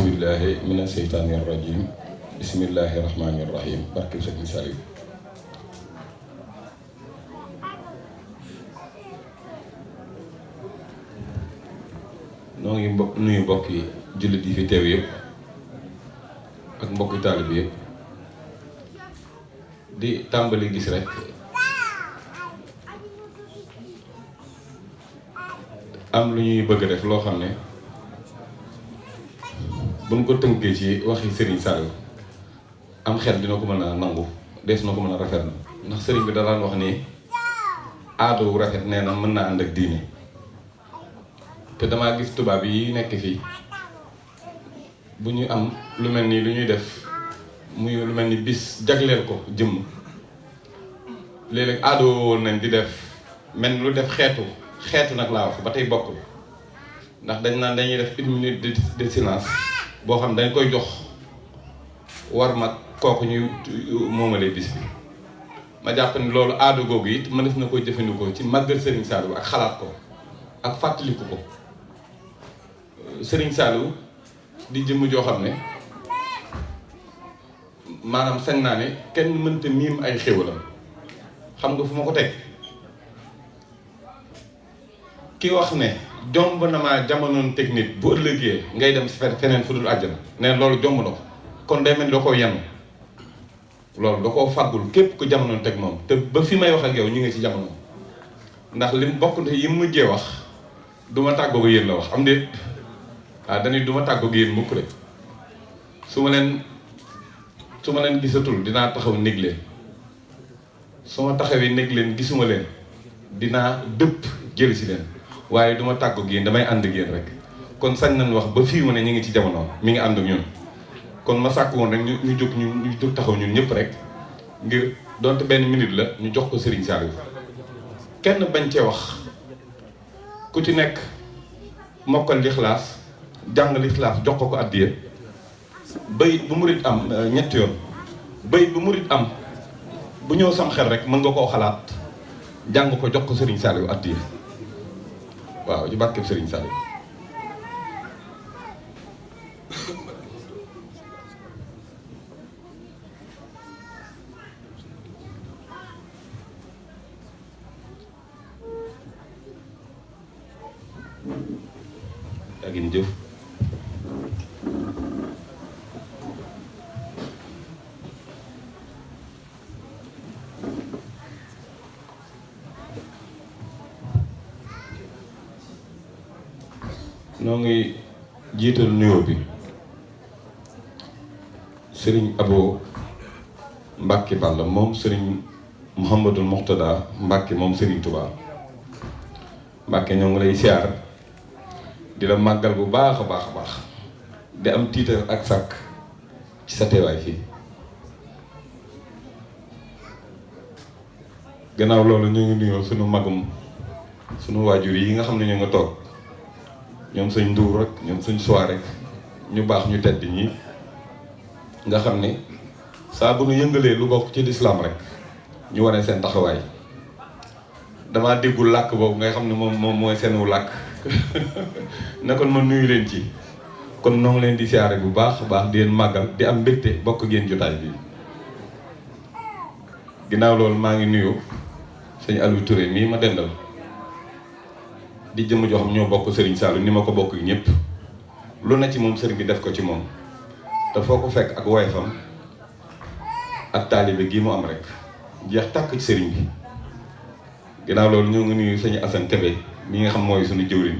billahi mina seytaani rajim bismillahi rahmaani rahim barke Sëriñ Saliou. noo ngi nuyu mbokki jullit yi fi teew yëpp ak mbokki taalib yëpp di tàmbali gis rek am lu ñuy bëgg def loo xam ne buñ ko tënkee ci waxi Serigne Saliou am xel dina ko mën a nangu dees na ko mën a rafet na ndax Serigne bi da daan wax ni aado wu rafet nee na mën naa ànd ak diine te damaa gis tubaab yi nekk fii bu ñu am lu mel ni lu ñuy def muy lu mel ni bis jagleel ko jëmm léeg-léeg aado woon nañ di def mel lu def xeetu nag laa wax ba tey bokkul ndax dañ naan dañuy def une minute de silence boo xam dañ koy jox war mag kooku ñuy moomalee bis bi ma jàpp ni loolu aado googu it mënees na koy jëfandikoo ci màggal Serigne Saliou ak xalaat ko ak fàttaliku ko Serigne Saliou di jëmm joo xam ne maanaam sañ naa ne kenn mënta miim ay xéwalam xam nga fu ma ko teg ki wax ne jomb na maa jamonoon technique bu ëllëgee ngay dem feneen fu dul àjjana ne loolu jomb na ko kon day mel ni da koo yenn loolu da koo fàggul képp ku jamonoon teg moom te ba fi may wax ak yow ñu ngi ci jamono ndax lim bokk na yi mujjee wax du ma tàggoog yéen la wax am déet waaw dañuy du ma tàggoog yéen mukk rek su ma leen gisatul dinaa taxaw néeg leen su ma taxawee néeg leen gisuma leen dinaa dëpp jëli si leen waaye du ma tàggoog yéen damay ànd ak yéen rek kon sañ nañ wax ba fii mu ne ñu ngi ci jamono mi ngi ànd ak ñun kon ma sàkk woon rek ñu jóg taxaw ñun ñëpp rek ngir donte benn minute la ñu jox ko Serigne Saliou kenn bañ cee wax ku ci nekk mokkal lixlaas jàng lixlaas jox ko addiya bayit bu murit am ñetti yoon bayit bu murit am bu ñëw sam xel rek mën nga koo xalaat jàng ko jox ko Serigne Saliou addiya waaw ci barkeb Serigne Saliou yaa ngi jëf noo ngi jiital nuyoo bi Serigne Abo Mbacke Balla moom Serigne Mouhamadul Moxtada Mbacke moom Serigne Touba Mbacke ñoo ngi lay siyaar di la màggal bu baax a baax a baax di am tiitar ak sàkk ci sa teewaay fii gannaaw loolu ñu ngi nuyoo sunu magum sunu waajur yi nga xam ne ñu nga toog ñoom sëñ Ndour rek ñoom sëñ Soir rek ñu baax ñu tedd ñi nga xam ne saa bu nu yëngalee lu bokk ci lislaam rek ñu wane seen taxawaay damaa déggul làkk boobu ngay xam ne moom mooy seen wu làkk ne kon ma nuyu leen ci kon noo ngi leen di siyaare bu baax a baax di leen màggal di am mbégte bokk ngeen jotaay bi ginnaaw loolu maa ngi nuyu sëñ Aliou Touré mii ma dendal di jëm joo xam ñoo bokk Serigne Saliou ni ma ko bokk ñëpp lu na ci moom sëriñ bi def ko ci moom te foo ko fekk ak woyefam ak taalibe gi mu am rek jeex tàkk ci sëriñ bi ginnaaw loolu ñoo ngi nuyu sëñ Assane Kébé mi nga xam mooy suñu jëwriñ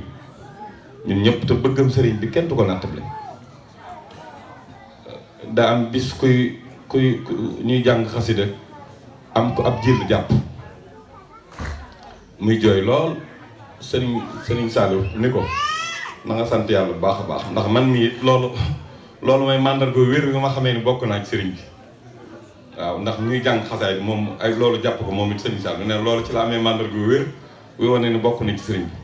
ñun ñëpp te bëggam sëriñ bi kenn du ko nattable daa am bis kuy ñuy jàng xasida am ko ab jiir jàpp muy jooy lool Serigne Saliou ni ko na nga sant yàlla bu baax a baax ndax man mii loolu mooy màndarga wér nga ma xamee ni bokk naa ci sëriñ bi waaw ndax ñuy jàng xasaay bi moom ay loolu jàpp ko moom it Serigne Saliou ne loolu ci la amee màndarga wér wi wane ni bokk na ci sëriñ bi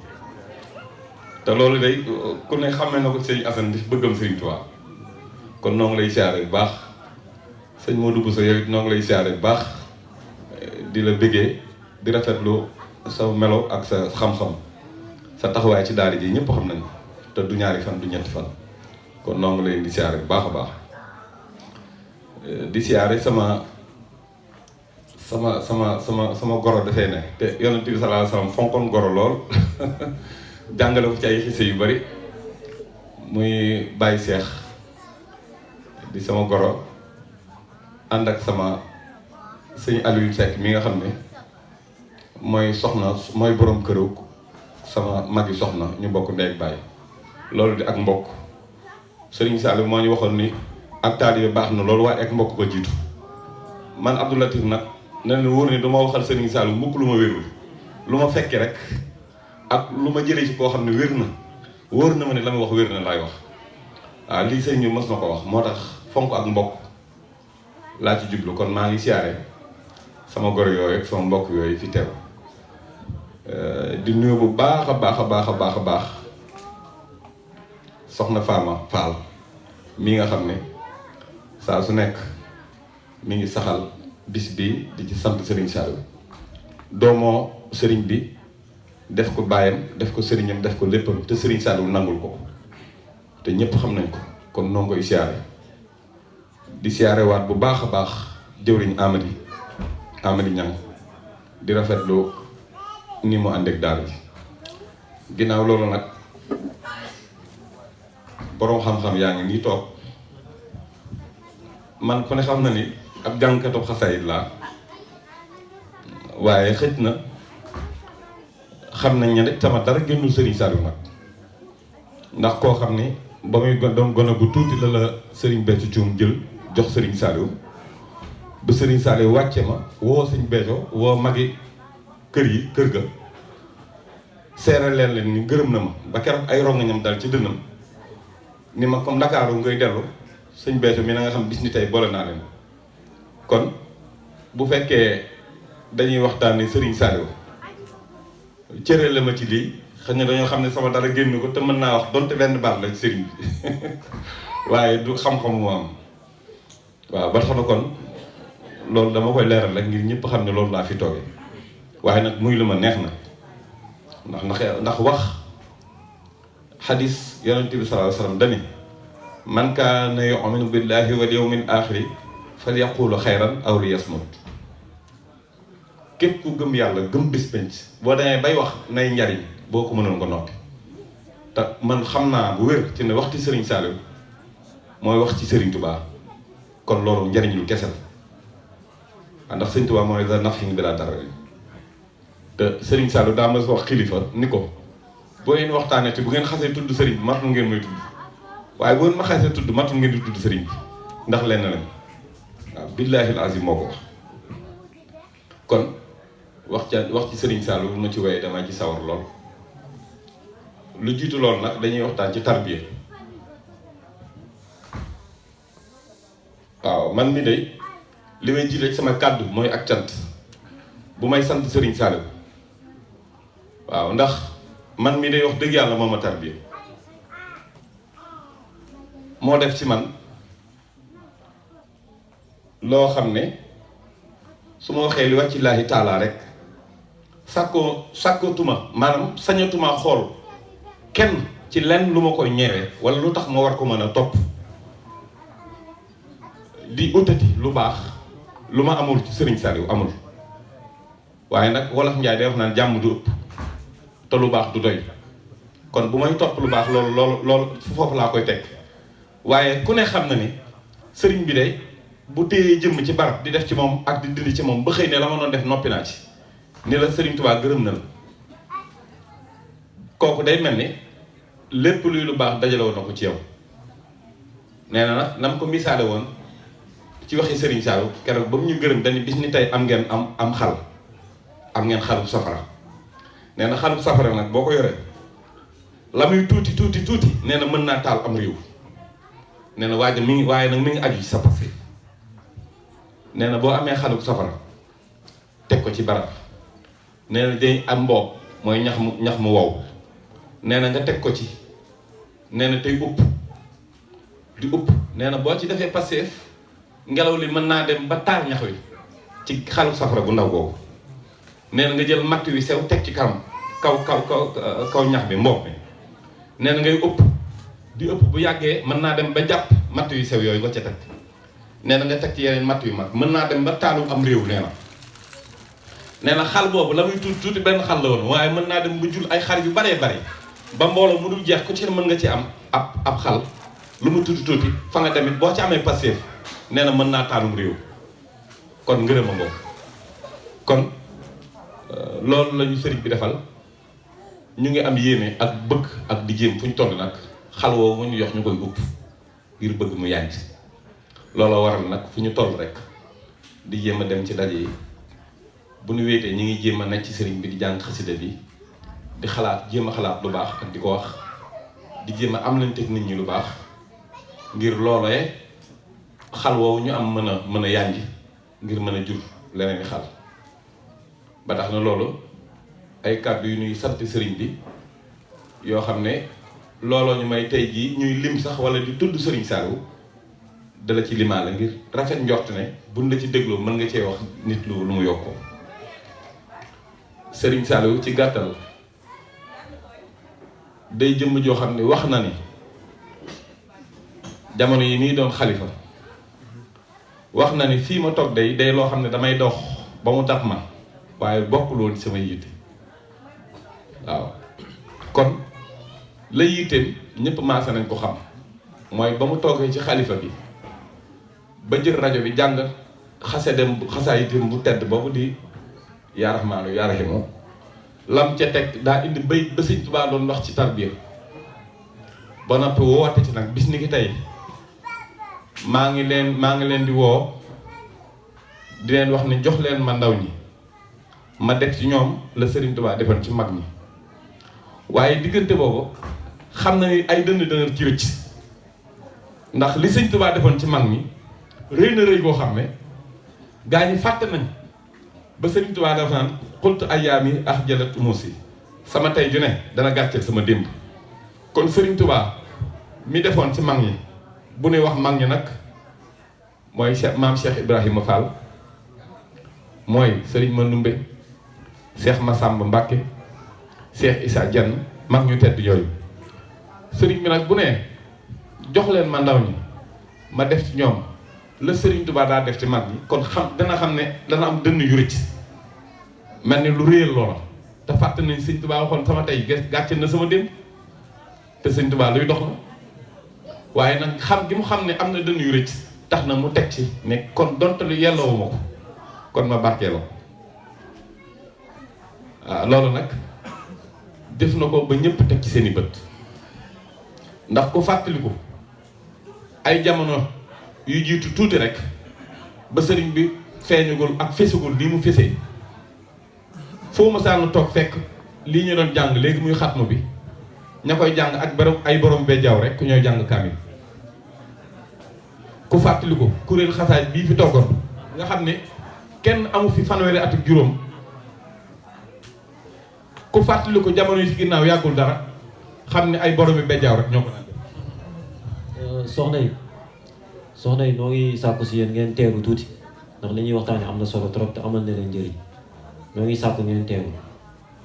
te loolu day ku ne xamee na ko sëñ Assane di bëggam Serigne Touba kon noo ngi lay siyaare bu baax sëñ Modou Bousso yow it noo ngi lay siyaare bu baax di la bëggee di rafetlu sa melo ak sa xam-xam sa taxawaay ci daara ji ñëpp xam nañ te du ñaari fan du ñetti fan kon noo ngi leen di siyaare bu baax a baax di siyaare sama goro dafay ne te yonent bi sallallahu alayhi wasallam fonkoon goro lool jàngale ko ci ay xise yu bari muy Baye Cheikh di sama goro ànd ak sama sëñ Aliou Seck mi nga xam ne mooy borom këru sama magi soxna ñu bokk ndey ak baay loolu di ak mbokk Serigne Saliou moo ñu waxoon ni ak taalibe baax na loolu waaye ak mbokk ko jiitu man Abdou Latif nag na leen wóor ni du ma waxal Serigne Saliou mukk lu ma wérul lu ma fekke rek ak lu ma jëlee ci koo xam ne wér na wóor na ma ne la ma wax wér na laay wax waaw lii sëñ ñu mës na ko wax moo tax fonk ak mbokk laa ci jublu kon maa ngi siyaare sama goro yooyu ak sama mbokk yooyu fi teew di nuyu bu baax a baax soxna Fama Fall mi nga xam ne saa su nekk mi ngi saxal bis bi di ci sant Serigne Saliou doomoo Serigne bi def ko baayam def ko sëriñam def ko léppam te Serigne Saliou nangul ko te ñëpp xam nañ ko kon noo ngi koy siyaare di siyaare waat bu baax a baax jëwriñ Amady Niang di rafetlu ni mu ànd ak daal ji ginnaaw loolu nag boroom xam-xam yaa ngi nii toog man ku ne xam na ni ab jàngkatu xasaayid laa waaye xëj na xam nañ ne rek sama dara génnul Serigne Saliou nag ndax koo xam ni ba muy doon gone bu tuuti la Serigne Béthio Thioune jël jox Serigne Saliou ba Serigne Saliou wàcce ma woo Serigne Béthio woo magi kër ga seere leen ni gërëm na ma ba keroog ay rongañam dal ci dënnam ni ma comme Ndakaaru ngay dellu Serigne Béthio mi na nga xam bis ni tey boole naa leen kon bu fekkee dañuy waxtaanee Serigne Saliou cëree la ma ci lii xëy na dañoo xam ne sama dara génn ko te mën naa wax donte benn baat la ci Serigne bi waaye du xam-xamu mu am waaw ba tax na kon loolu dama koy leeral rek ngir ñëpp xam ne loolu laa fi toogee waaye nag muy lu ma neex na ndax wax xadis yonent bi sallallahu alayhi wasallam dani man kaana yu'minu billahi wal yawmil aaxiri falyaqulu xayran aw liyasmut képp ku gëm yàlla gëm bis penc boo demee bay wax nay njariñ boo ko mënoon ko noppi te man xam naa bu wér ci ne wax ci Serigne Saliou mooy wax ci Serigne Touba kon loolu njariñ lu kese la ndax Serigne Touba mooy da nafin bi laa dara te Serigne Saliou daa ma wax xilifa ni ko boo ngeen waxtaanee te bu ngeen xasee tudd Serigne bi matul ngeen may tudd waaye bu ngeen ma xasee tudd matul ngeen di tudd Serigne bi ndax lenn lañ waaw billaahi al-azim moo ko wax kon wax ci Serigne Saliou ma ci wéy dama ci sawar lool lu jiitu lool nag dañuy waxtaan ci tarbiya waaw man mi day li may jiite sama kàddu mooy ak cant bu may sant Serigne Saliou waaw ndax man mi day wax dëgg yàlla moo ma tarbiya moo def ci man loo xam ne su ma waxee li wàcc laahi taalaa rek sàkkootuma maanaam sañatuma xool kenn ci lenn lu ma koy ñeewee wala lu tax ma war ko mën a topp di utati lu baax lu ma amul ci Serigne Saliou amul waaye nag wolof Njaay day wax naan jàmm du ëpp te lu baax du doy kon bu may topp lu baax loolu foofu laa koy teg waaye ku ne xam na ni sëriñ bi de bu téyee jëmm ci barab di def ci moom ak di dindi ci moom ba xëy ne la ma doon def noppi naa ci ni la Serigne Touba gërëm na la kooku day mel ni lépp luy lu baax dajale woon na ko ci yow nee na nag nam ko misaale woon ci waxi Serigne Saliou keroog ba mu ñu gërëm dañu bis ni tey am ngeen am xal am ngeen xalub safara nee na xalub safara nag boo ko yoree la muy tuuti nee na mën naa taal am réew nee na waaye nag mi ngi aju ci sa passé nee na boo amee xalub safara teg ko ci barab nee na day am mboob mooy ñax mu wow nee na nga teg ko ci nee na tey upp nee na boo ci defee passeef ngelaw li mën naa dem ba taal ñax wi ci xalub safara bu ndaw boobu nee na nga jël matt wi sew teg ci kaw ñax bi mboob mi nee na ngay upp di ëpp bu yàggee mën naa dem ba jàpp matt yu sew yooyu nga ca teg nee na nga teg ci yeneen matt yu mag mën naa dem ba taalu am réew nee na xal boobu la muy tuuti benn xal la woon waaye mën naa dem ba jul ay xar yu baree bare ba mbooloo mu dul jeex ku ci mën nga ci am ab xal lu mu tuuti fa nga demit boo ci amee passeef nee na mën naa taalum réew kon ngërëma boobu kon loolu la ñu sëriñ bi defal ñu ngi am yéene ak bëgg ak di jéem fu ñu toll nag xal woowu mu ñu jox ñu koy upp ngir bëgg mu yànj looloo waral nag fu ñu toll rek di jéem a dem ci daje yi bu ñu wéetee ñu ngi jéem a nekk ci sëriñ bi di jàng xasida bi di xalaat jéem a xalaat lu baax ak di ko wax di jéem a am nañ teg nit ñi lu baax ngir loolee xal woowu ñu am mën a yànj ngir mën a jur leneen i xal ba tax na loolu ay kàddu yu ñuy sant sëriñ bi yoo xam ne looloo ñu may tey jii ñuy lim sax wala di tudd sëriñ Saliou dala ci limaale ngir rafet njort ne buñ la ci dégloo mën nga cee wax nit lu mu yokkoo sëriñ Saliou ci gàttal day jëmm joo xam ne wax na ni jamono yi nii doon xalifa wax na ni fii ma toog day loo xam ne damay dox ba mu dab ma waaye bokkul woon sama yitte waaw kon la yitteem ñëpp maasa nañ ko xam mooy ba mu toogee ci xalifa bi ba jël rajo bi jàng xasaayitam bu tedd boobu di yaa raxmaanu yaa raxiimu lam ca teg daa indi bayit ba Sëñ Tuubaa doon wax ci tarbiya ba noppi woote ci nag bis ni ki tey maa ngi leen di woo di leen wax ne jox leen ma ndaw ñi ma def ci ñoom la Sëriñ Tuubaa defoon ci mag ñi waaye diggante boobu xam na ni ay dënn ci rëcc ndax li Sëñ Tuubaa defoon ci mag ñi rëy na rëy boo xam ne gaa ñi fàtte nañ ba Sëriñ Tuubaa dafa naan xultu ayyaami ak jalat muusi sama tey ju ne dana gàcceel sama démb kon Sëriñ Tuubaa mi defoon ci mag ñi bu nuy wax mag ñi nag mooy maam Cheikh Ibrahima Fall mooy Sëriñ Mandumbe Cheikh Massamba Mbacke Cheikh Issa Dieng mag ñu tedd yooyu sëriñ bi nag bu ne jox leen ma ndaw ñi ma def ci ñoom la Sëriñ Tuubaa daa def ci mag ñi kon dana xam ne dana am dënn yu rëcc mel ni lu réer loola te fàtte nañ Sëriñ Tuubaa waxoon sama tey gàcce na sama démb te Sëriñ Tuubaa luy dox la waaye nag xam gi mu xam ne am na dënn yu rëcc tax na mu teg ci ne kon donte lu yelloowu ma ko kon ma barkeeloo waaw loolu nag def na ko ba ñëpp teg ci seeni bët ndax ku fàttaliku ay jamono yu jiitu tuuti rek ba sëriñ bi feeñagul ak fesagul nii mu fesee foo ma sànn toog fekk lii ñu doon jàng léegi muy xatmu bi ña koy jàng ak borom bee jaww rek ku ñooy jàng kaamil ku fàttaliku kuréel xasaay bii fi toggoon nga xam ne kenn amu fi fanweeri at ak juróom ku fàttaliku jamono yi ci ginnaaw yàggul dara xam ne ay boromi bejjaaw rek ñoo ko naan def. soxna yi noo ngi sàkku si yéen ngeen teewlu tuuti ndax li ñuy waxtaanee am na solo trop te amal na leen njëriñ noo ngi sàkku ngeen teewlu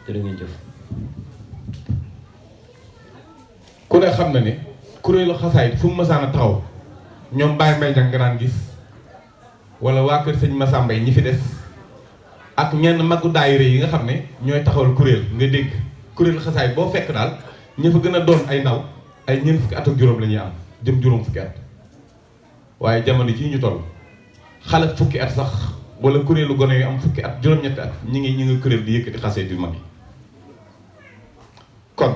jërë ngeen jëf. ku ne xam na ne kuréelu xasaay fu mu masaan a taxaw ñoom Baye Mbaye nga daan gis wala waa kër sëñ Massamba yi ñi fi des ak ñenn maggu daayira yi nga xam ne ñooy taxawal kuréel nga dégg kuréel xasaay boo fekk daal ña fa gën a doon ay ndaw ay ñeent fukki at ak juróom la ñuy am jëm juróom fukki at waaye jamono jii ñu toll xale fukki at sax wala kuréelu gone yu am fukki at juróom-ñetti at ñi ngi kuréel di yëkkati xasee di mag yi kon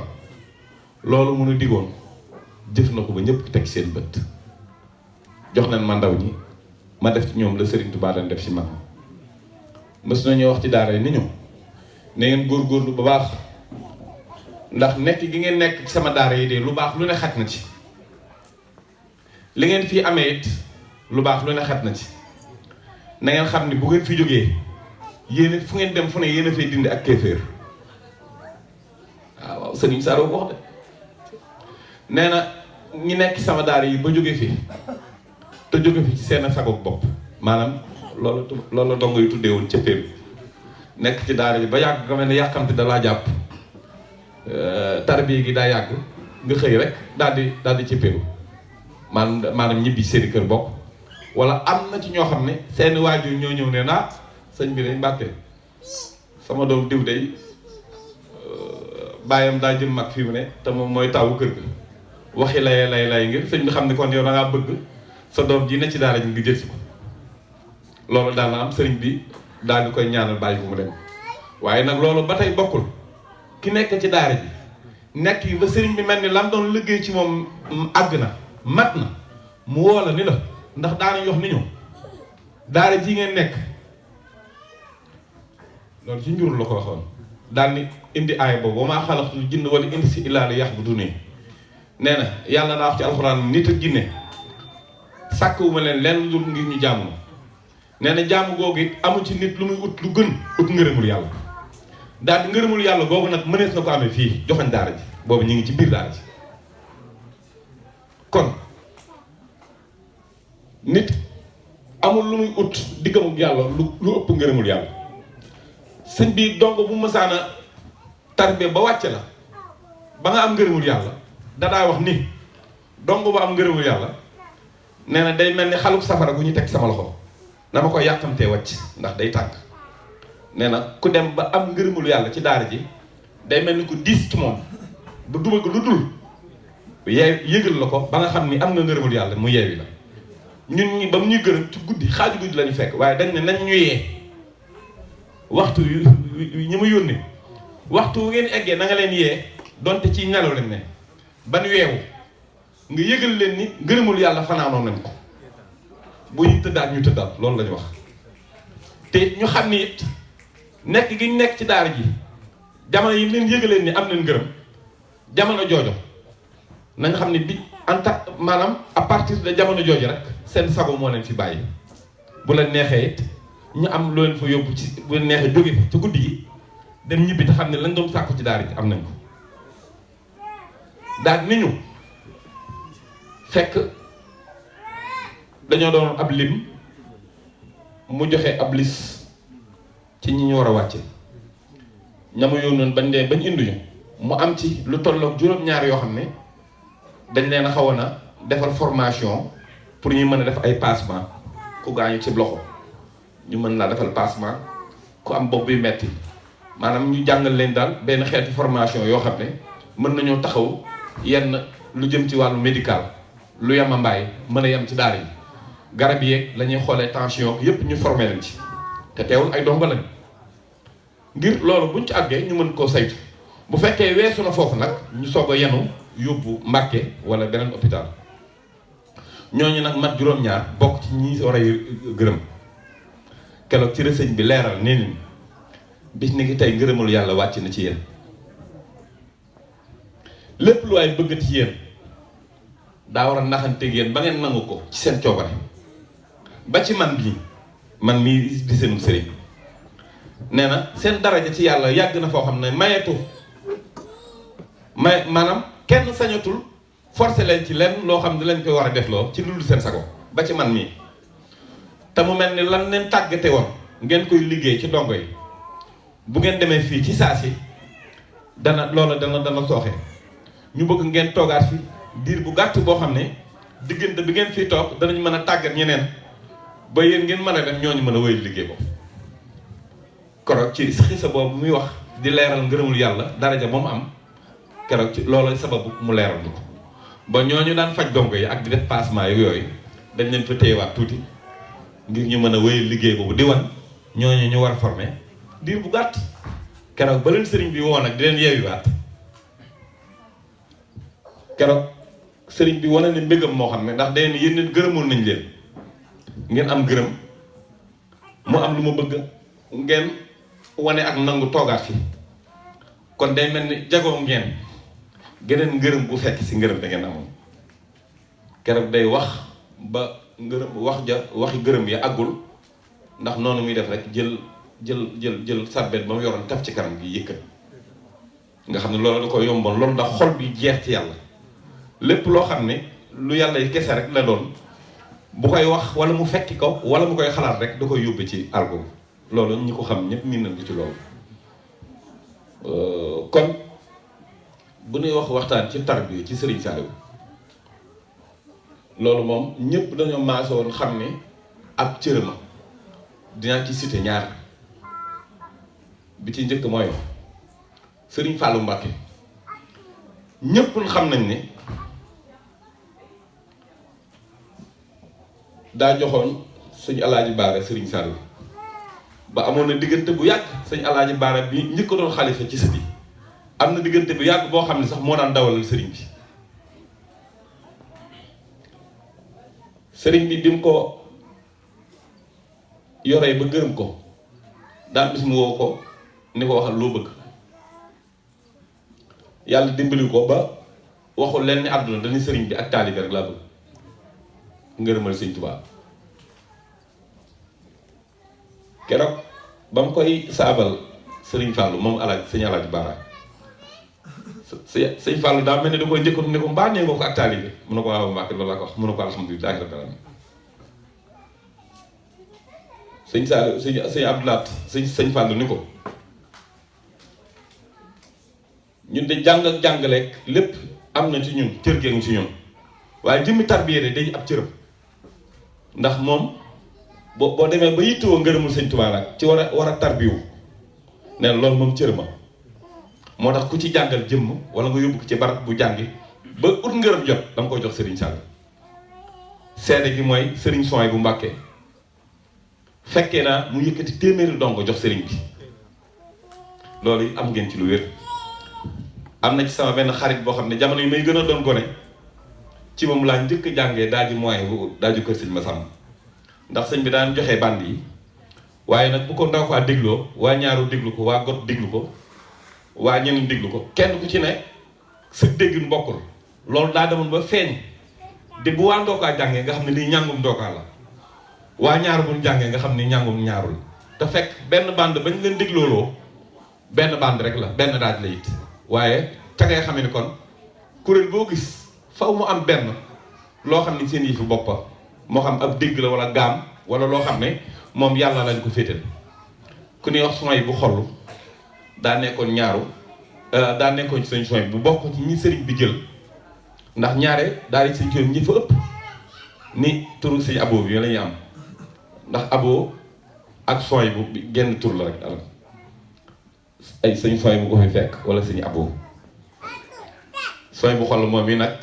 loolu mënu digoon jëf na ko ba ñëpp teg seen bët jox nañ ma ndaw ñi ma def ci ñoom la Serigne Touba daan def ci mag mës nañu wax ci daara yi ni ñu ne ngeen góorgóorlu ba baax ndax nekk gi ngeen nekk ci sama daara yi de lu baax lu ne xaj na ci li ngeen fii amee it lu baax lu ne xaj na ci na ngeen xam ni bu ngeen fi jógee yéen fu ngeen dem fu ne yéen a fay dindi ak kéeféer waaw Serigne Saliou ko wax de nee na ñi nekk sama daara yi ba jóge fi te jóge fi ci seen sagoog bopp maanaam loolu la dongo yu tuddee woon cëppeelu nekk ci daara yi ba yàgg nga mel ne yàqamte da laa jàpp tarbiya gi daa yàgg nga xëy rek daal di ci péru maanaam ñibbi seeni kër bokk. wala am na ci ñoo xam ne seeni waajur ñoo ñëw ne naa sëñ bi day Mbàkke sama doom diw day bàyyam daa jëm mag fii mu ne te moom mooy tawu kër ga waxi lay ngir sëñ bi xam ne kon yow da ngaa bëgg sa doom ji ne ci daara ji nga jël si ko loolu daal na am sëriñ bi daal di koy ñaanal bàyyi bu mu dem waaye nag loolu ba tey bokkul ki nekk ci daara ji nekk yi ba sëriñ bi mel ni lam doon liggéey ci moom àgg na mat na mu woo la ni la ndax daanañ wax ni ñu daara ji ngeen nekk loolu ci njurul la ko waxoon daal ni indi aaya boobu wa maa xalaqtul jinna wal insa illaa liya'buduun nee na yàlla daa wax ci alxuraan nit ak jinne sàkkuma leen lenn lu ngir ñu jaamu nee na jaamu googu it amu ci nit lu muy ut lu gën ut ngërëmul yàlla daal di ngërëmul yàlla googu nag mënees na ko amee fii joxañ daara ji boobu ñu ngi ci biir daara ji kon nit amul lu muy ut diggam ak yàlla lu ëpp ngërëmul yàlla sëñ bi donc bu mësaana tarbe ba wàcce la ba nga am ngërëmul yàlla dadaa wax ni donc ba am ngërëmul yàlla nee na day mel ni xaluk safara gu ñu teg sama loxo dama ko yàkkamtee wàcc ndax day tàkk nee na ku dem ba am ngërëmul yàlla ci daara ji day mel ni ku diis ci moom bu duma ko lu dul yëgal la ko ba nga xam ni am nga ngërëmul yàlla mu yeewi la ñun ñi ba mu ñuy gërëm ci guddi xaaju guddi la ñu fekk waaye dañ ne nañ ñu yee waxtu ñi mu yónni waxtu wu ngeen eggee na nga leen yee donte ci nelaw leen ne ban weewu nga yëgal leen ni ngërëmul yàlla fanaanoon nañ ko bu ñu tëddaat ñu tëddaat loolu la ñu wax te ñu xam ni it nekk gi ñu nekk ci daara ji jamono yi leen yëgaleen ni am nañ ngërëm jamono joojo nañ xam ne bi en tant maanaam à partir de jamono jooju rek seen sago moo leen fi bàyyi bu leen neexee it ñu am loo leen fa yóbbu ci bu leen neexee jóge fa ci guddi gi dem ñibbi te xam ne lañ doon sàkku ci daara ji am nañ ko daal ni ñu fekk dañoo doon ab lim mu joxe ab lis ci ñi ñu war a wàcce ñamu yónnoon bañ dee bañ induñu mu am ci lu tolloog juróom-ñaar yoo xam ne dañ leen a xawoon a defal formation pour ñu mën a def ay passement ku gaañu ci loxo ñu mën laa defal passement ku am bopp bi metti maanaam ñu jàngal leen daal benn xeetu formation yoo xam ne mën nañoo taxaw yenn lu jëm ci wàllu médical lu yema mbaay mën a yem ci daara yi garab yeeg la ñuy xoolee tension yépp ñu formé leen ci te teewul ay dongo lañ ngir loolu buñ ci àggee ñu mën koo saytu bu fekkee weesu na foofu nag ñu soog a yenu yóbbu Mbàkke wala beneen hôpital ñooñu nag mat juróom-ñaar bokk ci ñi war a gërëm keroog ci sëñ bi leeral nee nañ bis ni ki tey ngërëmul yàlla wàcc na ci yéen lépp lu waay bëgg ci yéen daa war a naxanteeg yéen ba ngeen nangu ko ci seen coobare ba ci man mii di seenum sëriñ nee na seen daraja ci yàlla yàgg na foo xam ne mayeetu maanaam kenn sañatul forcé leen ci lenn loo xam ne lañ koy war a def loo ci lu dul seen sago ba ci man mii te mu mel ni lan leen tàggate woon ngeen koy liggéey ci ndongo yi bu ngeen demee fii ci saa si dana sooxe ñu bëgg ngeen toogaat fi diir bu gàtt boo xam ne diggante bi ngeen fii toog danañ mën a tàggat ñeneen ba yéen ngeen mën a dem ñooñu mën a wéy liggéey boobu keroog ci xisa boobu muy wax di leeral ngërëmul yàlla daraja moom am keroog ci loolu sababu mu leeral du ko ba ñooñu daan faj dongo yi ak di def passement yooyu dañ leen fa téyewaat tuuti ngir ñu mën a wéy liggéey boobu di wan ñooñu ñu war a formé diir bu gàtt keroog ba leen sëriñ bi woon ak di leen yeewiwaat keroog sëriñ bi wane ne mbégam moo xam ne ndax day ne yéen nit gërëmoon nañ leen ngeen am gërëm mu am lu ma bëgg ngeen wane ak nangu toogaat fi kon day mel ni jagoo ngeen geneen ngërëm bu fekk si ngërëm da ngeen amoon keroog day wax ba ngërëm waxi gërëm yi àggul ndax noonu muy def rek jël sarbet ba mu yoroon taf ci kanam gi yëkkat nga xam ne loolu da ko yomboon loolu ndax xol bi jeex ci yàlla lépp loo xam ne lu yàlla yi kese rek la doon bu koy wax wala mu fekki ko wala mu koy xalaat rek da koy yóbbe ci algo loolu ñi ko xam ñëpp miin nañ ko ci loolu kon bu ñuy wax waxtaan ci tarbiya ci Serigne Saliou loolu moom ñëpp dañoo maase woon xam ne ab cërëma dinaa ci cité ñaar bi ci njëkk mooy Serigne Fallou Mbacké ñëpp xam nañ ne daa joxoon sëñ Alaaji Baara Serigne Saliou ba amoon na diggante bu yàgg sëñ Alaaji Baara bi njëkk doon xalifa ci sët yi am na diggante bu yàgg boo xam ne sax moo daan dawalal sëriñ bi mu ko yoree ba gërëm ko daan bis mu woo ko ni ko waxal loo bëgg yàlla dimbali ko ba waxul leen ni àdduna dañuy sëriñ bi ak taalibe rek laa bëgg ngërëmal sëñ Tuubaa keroog ba mu koy saabal sëriñ Fallou moom sëñ Alaaji Baara sëñ Fallou daa mel ne da koy njëkkoon ne ko mbaa nee nga ko ak taalibe mu ne ko waaw Mbàkke loolu laa ko wax mu ne ko alhamdulilah rabbil aalamiin sëñ Saliou sëñ Abdoulaat sëñ Fallou ni ko ñun de jàng ak jàngaleek lépp am na ci ñun cër gee ngi ci ñun waaye jëmmi tarbiya de day ab cëram ndax moom boo demee ba yittewoo ngërëmul sëñ Tuubaa nag ci war a tarbiyu ne loolu moom cër ma moo tax ku ci jàngal jëmm wala nga yóbbu ko ci barab bu jàngi ba ut ngërëm jot da nga koy jox Serigne Saliou seede gi mooy Serigne Soy bu Mbàkke fekkee naa mu yëkkati téeméeri dongo jox Serigne bi loolu yi am ngeen ci lu wér. am na ci sama benn xarit boo xam ne jamono yi may gën a doon gone ci moom laa njëkk a jàngee daaju moyen bu daaju kër sëñ Massamba ndax sëñ bi daan joxe band yi waaye nag bu ko ndaw faa dégloo waa ñaaru déglu ko waa got déglu ko waa ñeneen déglu ko kenn ku ci ne sa déggin bokkul loolu daa demoon ba feeñ de bu waa ndookaa jàngee nga xam ne lii ñàngum ndookaa la waa ñaar buñ jàngee nga xam ne ñàngum ñaarul te fekk benn band bañ leen déglooloo benn band rek la benn daaj la it waaye te ngay xam ne kon kuréel boo gis faw mu am benn loo xam ne seen yi fi boppa moo xam ab dégg la wala gaam wala loo xam ne moom yàlla lañ ko féetal ku ñuy wax Soy bu xollu daa nekkoon daa nekkoon ci sëñ Soy bu bokk ci ñi sëriñ bi jël ndax ñaare daal di sëñ Soy ñi fa ëpp ni turu sëñ abo bi la ñuy am ndax abo ak Soy bu genn tur la rek dala ay sëñ Soy bu ko fi fekk wala sëñ abo Soy bu xollu moom yi nag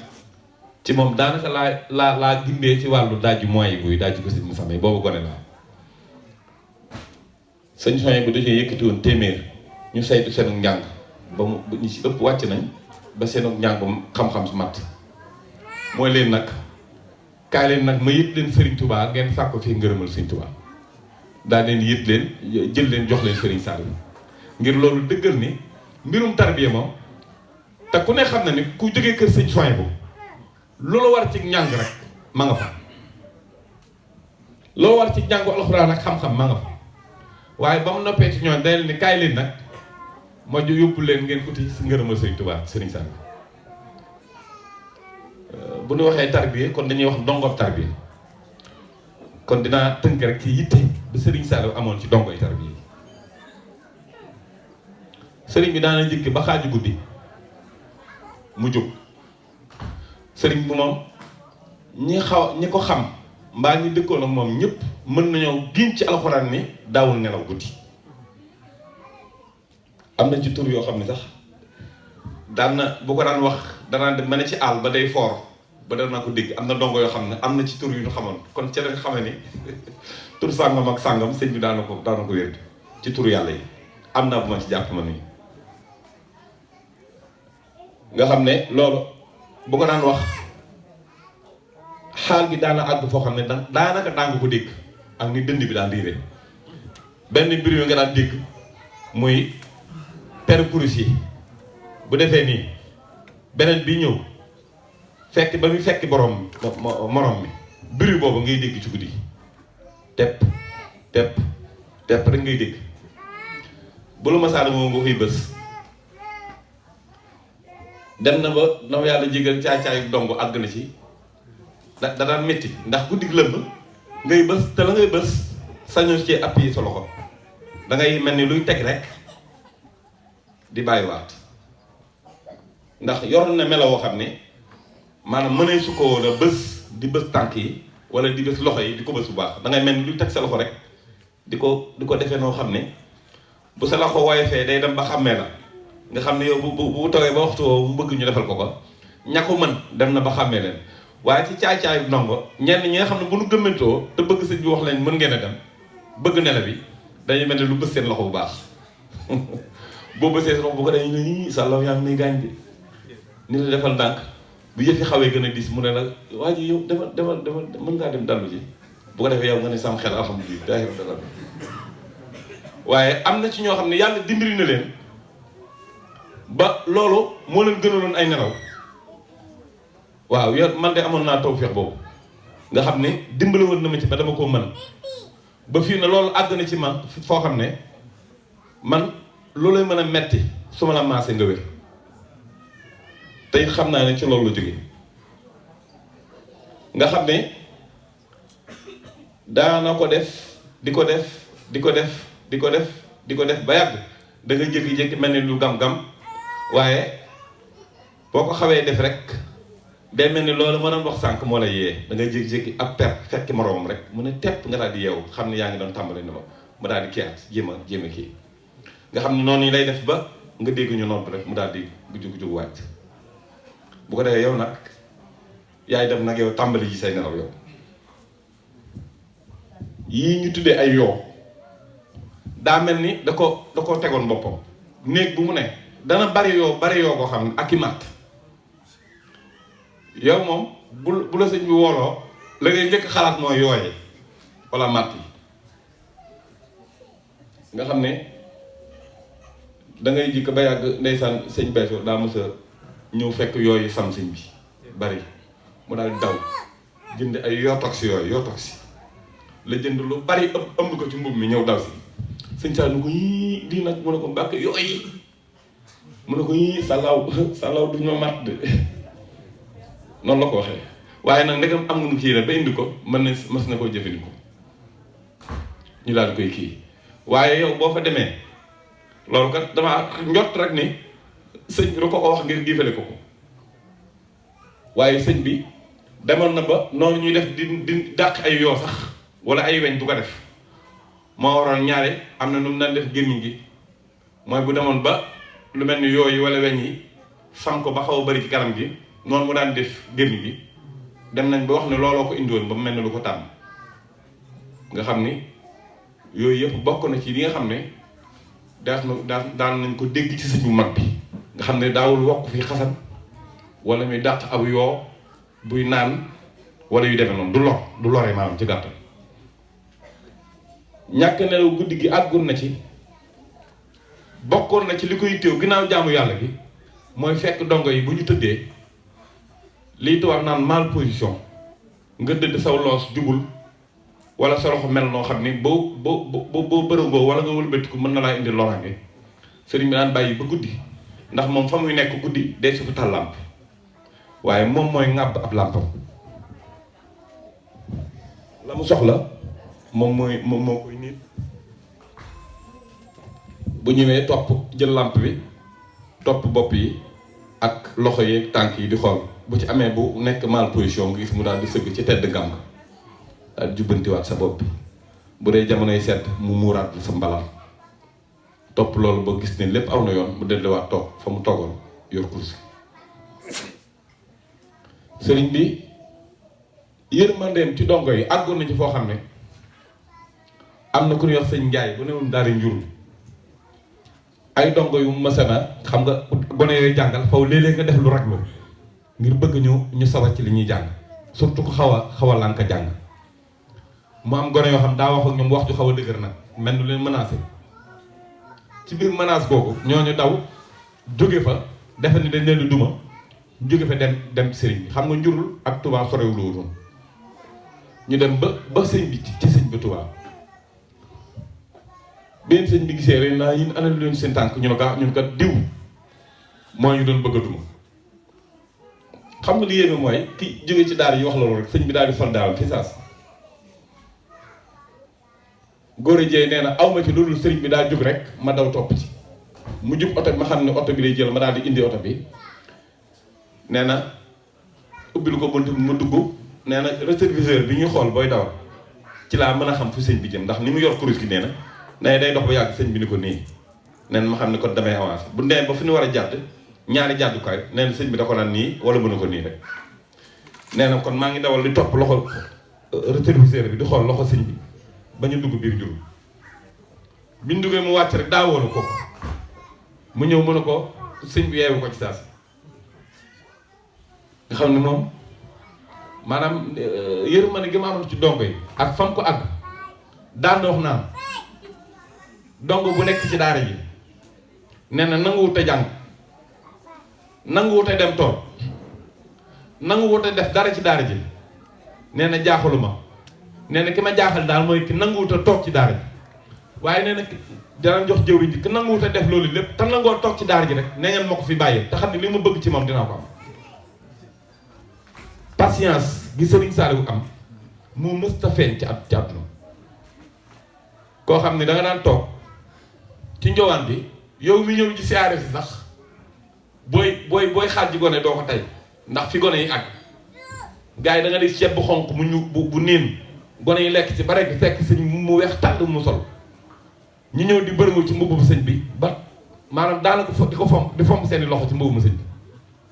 ci moom daanaka laa gimbee ci wàllu daaju moyen buy daaju ko sëñ Massamba boobu gone laa sëñ Soy bu dafay yëkkati woon téeméer ñu saytu seen njàng ba mu ñu ci ëpp wàcc nañ ba seen njàngum xam-xam su mat mooy leen nag kaay leen nag ma yët leen Serigne Touba ngeen sàkko fii ngërëmal Serigne Touba daal leen yët leen jël leen jox leen Serigne Saliou ngir loolu dëggal ni mbirum tarbiya moom te ku ne xam na ni ku jógee kër sëñ Soy bu loolu war ci njàng rek ma nga fa loolu war ci njàngu alxuraan ak xam-xam ma nga fa waaye ba mu noppee ci ñoom day leen ni kaay leen nag ma yóbbu leen ngeen uti si ngërëmal Serigne Touba Serigne Saliou bu ñu waxee tarbiya kon dañuy wax ndongob tarbiya kon dinaa tënk rek ci yitte bi Serigne Saliou amoon ci ndongoy tarbiya Serigne bi daana njëkk ba xaaju guddi mu jóg Serigne bi moom ñi ko xam mbaa ñi dëkkoon ak moom ñëpp mën nañoo giñ ci alxuraan ni daawul nelaw guddi am na ci tur yoo xam ne sax daan na bu ko daan wax danaan dem ma ne ci àll ba day foor ba dana ko dégg am na ndongo yoo xam ne am na ci tur yu ñu xamoon kon ca la nga xamee ni tur sàngam ak sàngam sëñ bi daana ko wér ci tur yàlla yi am naa bu ma ci jàpp ma nii nga xam ne loolu bu ko daan wax xaal gi daana àgg foo xam ne daanaka daan ko dégg ak ni dënd bi daan riire benn mbir yu nga daan dégg muy per kurus yi bu defee nii beneen bi ñëw fekk ba muy fekk borom morom mi biri boobu ngay dégg ci guddi tepp tepp tepp rek ngay dégg bu lu masaana moom nga koy bës dem na ba na yàlla jégal caay-caayu dong àgg na ci da daan métti ndax guddi lëmb ngay bës te la ngay bës sañoo ci appui sa loxo da ngay mel ni luy teg rek di bàyyiwaat ndax yor na melo woo xam ne maanaam mënee su ko la bës di bës tànk yi wala di bës loxo yi di ko bës bu baax da ngay mel ni lu teg sa loxo rek di ko defee noo xam ne bu sa loxo woyofee day dem ba xàmmee la nga xam ne yow bu tawee ba waxtu woowu mu bëgg ñu defal ko ña ko mën dem na ba xàmmee leen waaye ci caay-caay ndongo ñenn ñi nga xam ne bu nu gëmmantoo te bëgg sëñ bi wax leen mën ngeen a dem bëgg nela bi dañuy mel ne lu bës seen loxo bu baax boo bësee sa loxo bu ko dañuy ne nii sàllaw yaa ngi may gaañ bi ni la defal ndànk bu yëf yi xawee gën a diis mu ne la waa ji yow demal mën ngaa dem dallu ji bu ko defee yow nga ne sam xel alhamdulilah waaye am na ci ñoo xam ne yàlla dimbali na leen ba loolu moo leen gënaloon ay nelaw waaw yow man de amoon naa tawfeex boobu nga xam ne dimbali woon na ma ci ba dama koo mën ba fii ne loolu àgg na ci man foo xam ne man loolay mën a metti su ma la maasee nga wér tey xam naa ne ci loolu la jóge nga xam ne daana ko def di ko def ba yàgg da nga jékki-jékki mel ni lu gam-gam waaye boo ko xawee def rek day mel ni loolu ma doon wax sànq moo la yee da nga jékki-jékki ab per fekk moroomam rek mu ne tepp nga daal di yeewu xam ne yaa ngi doon tàmbali na mu daal di kiyaat jéem a kii nga xam ne noonu lay def ba nga dégg ñu nodd rek mu daal di gujug wàcc bu ko defee yow nag yaay dem nag yow tàmbali ji say nelaw yow yii ñu tuddee ay yoo daa mel ni da ko tegoon boppam néeg bu mu ne dana bari yoo koo xam ne ak i matt yow moom bu la sëñ bi wooloo la ngay njëkk xalaat mooy yooye walla matt yi nga xam ne dangay jikk ba yàgg ndeysaan sëñ Béthio daa mës a ñëw fekk yooyu sam sëñ bi bari mu daal daw jënd ay yotox la jënd lu bari ëmb ko ci mbubb mi ñëw daw si sëñ Saal nu ko yii lii nag mu ne ko mbàkk yooyu mu ne ko yii sàllaaw duñ ma matt de noonu la ko waxee waaye nag ndegam am nga nu kii rek ba indi ko mas na koo jëfandikoo ñu daal koy kii waaye yow boo fa demee loolu kat damaa njott rek ni sëñ bi du ko wax ngir giifale ko waaye sëñ bi demoon na ba noonu ñuy def di dàq ay yoo sax wala ay weñ du ko def moo waroon ñaare am na nu mu daan def gémmiñ gi mooy bu demoon ba lu mel ni yooyu wala weñ yi sam ko ba xaw a bari ci kanam gi noonu mu daan def gémmiñ gi dem nañ ba wax ne looloo ko indiwoon ba mu mel ne lu ko tàmm nga xam ni yooyu yëpp bokk na ci li nga xam ne daan nañ ko dégg ci sëñ bu mag bi nga xam ne daawul wokk fi xasan wala muy dàq ab yoo buy naan wala yu demee noonu du lore maanaam ci gàttal ñàkk nelaw guddi gi àggoon na ci bokkoon na ci li koy téew ginnaaw jaamu yàlla gi mooy fekk dongo yi bu ñu tëddee liy tubaab naan mal position nga dëdd saw loos jubul wala sa loxo mel noo xam ni boo bërëngoo wala nga wëlbatiku mën na laa indi loraange sëriñ bi daan bàyyi ba guddi ndax moom fa muy nekk guddi dee su ko taal làmp waaye moom mooy ŋàbb ab làmpam la mu soxla moom moo koy nit bu ñëwee topp jël làmp bi topp bopp yi ak loxo yi tànk yi di xool bu ci amee bu nekk mal position nga gis mu daal di sëgg ci tedd ngam nga daal di jubbantiwaat sa bopp bi bu dee jamonoy sedd mu muuraat sa mbalal topp loolu ba gis ne lépp aw na yoon mu delluwaat toog fa mu toogoon yor kursi sëriñ bi yërmandeem ci dongo yi àggoon na ci foo xam ne am na ku ñuy wax sëñ Njaay bu newul daal di njurul ay dongo yu mësana xam nga gone yooyu jàngal faw léeg-léeg nga def lu raglu ngir bëgg ñu sawar ci li ñuy jàng surtout ko xaw a lànk jàng mu am gone yoo xam daa wax ak ñoom wax ju xaw a dëgër nag mel nu leen menacé ci biir menace boobu ñooñu daw jóge fa defe ni dañ leen di duma jóge fa dem sëriñ bi xam nga njurul ak Touba sorewul woon ñu dem ba sëñ bi ci sëñ bi Touba benn sëñ bi gisee rek naa yéen ana lu leen seen tànk ñu ne gaa ñun kat diw moo ñu doon bëgg a duma xam nga li yéeme mooy ki jóge ci daara yi wax loolu rek sëñ bi daal di sol daal fi saas góor a jeey nee na awma ci loolu sëriñ bi daa jóg rek ma daw topp ci mu jub oto bi ma xam ne oto bi lay jël ma daal di indi oto bi nee na ubbil ko bunt bi mu dugg nee na rétroviseur bi ñuy xool booy dawal ci laa mën a xam fu sëñ bi jëm ndax ni mu yor kurus gi nee na day dox ba yàgg sëñ bi ni ko nii nee na ma xam ne kon damay avancé bu ndee ba fi ñu war a jàdd ñaari jàddukaay nee na sëñ bi da ko naan nii wala mënu ko nii rek nee na kon maa ngi dawal di topp loxo rétroviseur bi di xool loxo sëñ bi ba ñu dugg biir jur bi ñu duggee mu wàcc rek daa woonu ko mu ñëw mën a ko sëñ bi yeewu ko ci saas nga xam ne moom maanaam yërmande gi ma amoon ci dongo yi ak fam ko àgg daan wax naan dongo bu nekk ci daara ji nee na nanguwut a jàng nanguwut a dem tool nanguwut a def dara ci daara ji nee na jaaxaluma nee na ki ma jaaxal daal mooy ki nanguwut a toog ci daara ji waaye nee na dana jox jëwriñ ji ki nanguwut a def loolu lépp te nangoo toog ci daara ji rek ne ngeen ma ko fi bàyyee te xam ne li ma bëgg ci moom dinaa ko am patience gi Sëriñ Saliou am moo mësta feeñ ci àdduna koo xam ne da nga daan toog ci njowaan bi yow mi ñëw ci siyaare si sax booy xaaj ji gone doo ko tey ndax fi gone yi àgg gars yi da nga di ceeb bu xonq mu ñu bu niin gone yi lekk ci ba rek fekk sëñ mu weex tàll mu sol ñu ñëw di bërëngu ci mbubu sëñ bi ba maanaam daanaka di fomp seeni loxo ci mbubu sëñ bi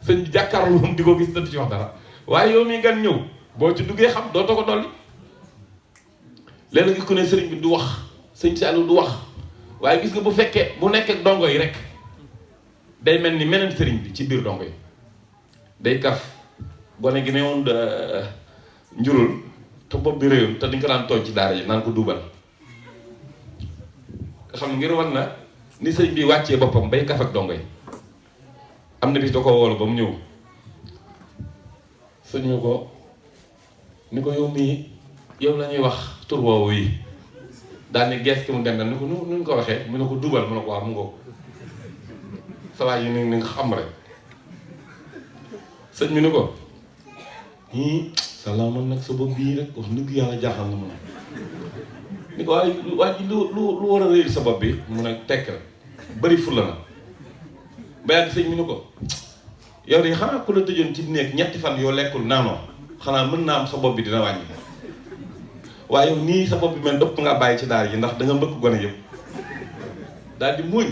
sëñ bi jàkkaarloo moom di ko gis dënt ci wax dara waaye yow mi gan ñëw boo ci duggee xam doo ko dolli léeg-léeg gis ku ne sëriñ bi du wax sëñ Saliou du wax waaye gis nga bu fekkee bu nekkee dongo yi rek day mel ni meneen sëriñ bi ci biir dongo yi day kaf gone gi ne woon njurul te bopp bi réyul te dañ ko daan tooñ ci daara yi naan ko duubal nga xam ngir war na ni sëriñ bi wàccee boppam bay kaf ak dongo yi am na bis da ko woolu ba mu ñëw sëñ ko ni ko yow mii yow la ñuy wax tur woowu yi daal ni gees ki mu dem ni ko nu ñu ko waxee mu ne ko duubal mu ne ko waaw mu ngoo sa waay yi ni nga xam rek sëñ bi ni ko salaama nag sa bopp bii rek wax dëgg yàlla jaaxal na mu ne ni ko waaye ji lu war a réer sa bopp bi mu ne tekk rek bëri fulla na ba yàgg sëñ bi ni ko yow de xanaa ku la tëjoon ci néeg ñetti fan yoo lekkul naanoo xanaa mën naa am sa bopp bi dina wàññi waaye yow nii sa bopp bi mel dëpp nga bàyyi ci daara ji ndax da nga mbëkk gone yëpp daal di muuñ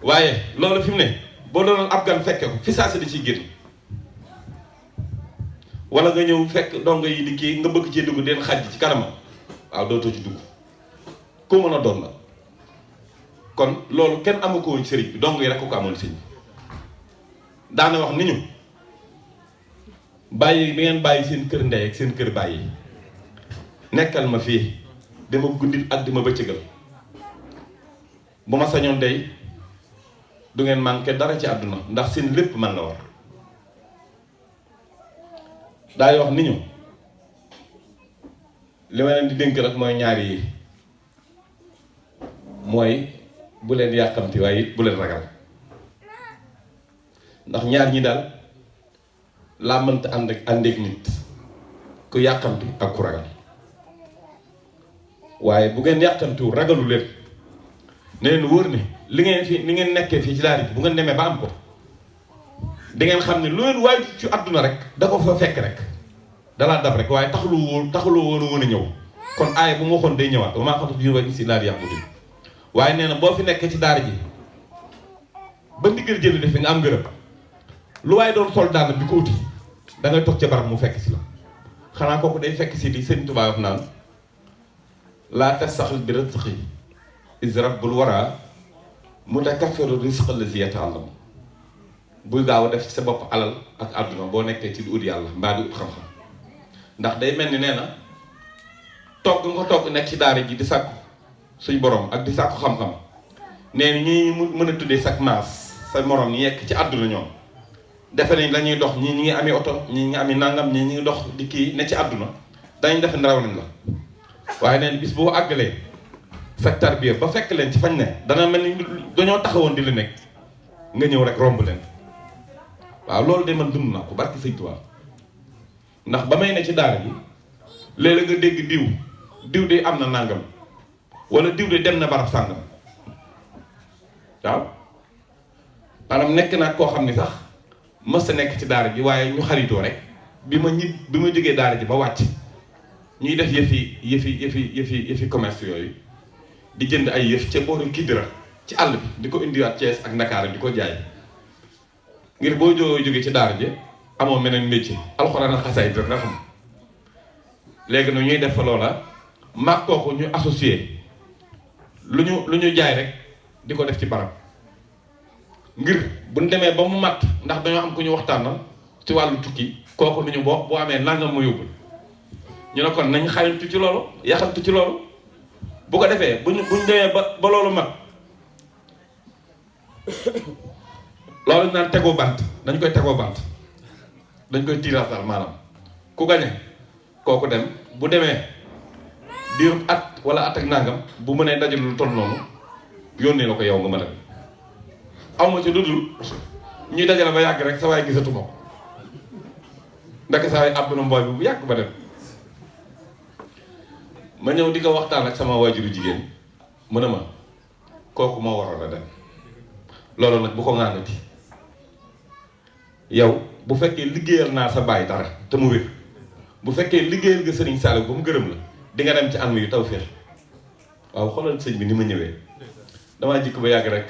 waaye loolu fi mu ne boo doonoon ab gan fekke ko fi saa si di ciy génn wala nga ñëw fekk dongo yi di kii nga bëgg cee dugg den xaj ci kanamam waaw dootoo ci dugg ku mën a doon la kon loolu kenn amu ko woon sëriñ bi dongo yi rek ko amoon sëriñ bi daana wax ni ñu bàyyi bi ngeen bàyyi seen kër ndey ak seen kër bàyyi nekkal ma fii dama guddil ak dama bëccëgal bu ma sañoon day du ngeen manqué dara ci àdduna ndax seen lépp man la war daay wax ni ñu li ma leen di dénk rek mooy ñaari yi mooy bu leen yàkkamti waaye it bu leen ragal ndax ñaar ñi daal laa mënta àndeek nit ku yàkkamti ak ku ragal waaye bu ngeen yàkkamtiwu ragalu leen ne leen wóor ne li ngeen nekkee fii ci daara ji bu ngeen demee ba am ko da ngeen xam ne lu leen waay ci àdduna rek da ko fa fekk rek dalaa dab rek waaye taxuloo woon a ñëw kon aaya bu mu waxoon day ñëwaat ba maa xam ne bii si daal di yàqu waaye nee na boo fi nekkee ci daara ji ba ndigal jëli defe nga am ngërëm lu waaye doon soldat bi ko uti da ngay toog ca barab mu fekk si la xanaa kooku day fekk si di Sëriñ Tuubaa wax naan laa tastaxil bi rizqi iz rabbul wara mutakaffiru rizqa allazi yata'allam buy gaaw a def ci sa bopp alal ak àdduna boo nekkee ci di ut yàlla mbaa di ut xam-xam ndax day mel ni nee na togg nga togg nekk ci daara ji di sàkku suñ borom ak di sàkku xam-xam nee na ñi mën a tuddee sak maas sa morom ñi yekk ci àdduna ñoom defe nañ la ñuy dox ñii ñi ngi amee oto ñii ñi ngi amee nangam ñii ñi ngi dox di kii ne ci àdduna dañ defe ndaraw nañ la waaye nee na bis boo àggalee sa tarbiya ba fekk leen ci fañ ne dana mel ni dañoo taxawoon di la nekk nga ñëw rek romb leen waaw loolu de man dund naa ko barki Sëñ Tuubaa ndax ba may ne ci daara bi léeg-léeg nga dégg diw de am na nangam wala diw de dem na barab sàngam waaw maanaam nekk naa koo xam ni sax mës a nekk ci daara ji waaye ñu xaritoo rek bi ma jógee daara ji ba wàcc ñuy def yëfi commerce yooyu di jënd ay yëf ca booru Kidira ci àll bi di ko indiwaat Thiès ak Ndakaar di ko jaay ngir boo jógee ci daara ji amoo meneen métier alxuraan ak xasaay rek nga xam léegi nag ñuy def fa loola mag kooku ñu associé lu ñu jaay rek di ko def ci barab ngir bu ñu demee ba mu mat ndax dañoo am ku ñu waxtaanal ci wàllu tukki kooku lu ñu boo amee nangam mu yóbbul ñu ne kon nañ xayantu ci loolu yaxantu ci loolu bu ko defee buñ demee ba loolu mat loolu naan tegoo bant dañ koy tegoo bant dañ koy tiirasal maanaam ku gañe kooku dem bu demee diiru at wala at ak nangam bu mënee dajal lu toll noonu yónnee la ko yow nga mën a aw ma ci lu dul ñuy dajale ba yàgg rek sa waay gisatuma ko ndaka sa waay àbb na mbooy bi bu yàgg ba dem ma ñëw di ko waxtaan ak sama waajuru jigéen mu ne ma kooku moo waroon a dem loolu nag bu ko ŋaangati yow bu fekkee liggéeyal naa sa baay dara te mu wér bu fekkee liggéeyal nga sëriñ Saliou ba mu gërëm la di nga dem ci am yu taw féex waaw xoolal sëñ bi ni ma ñëwee damaa jikk ba yàgg rek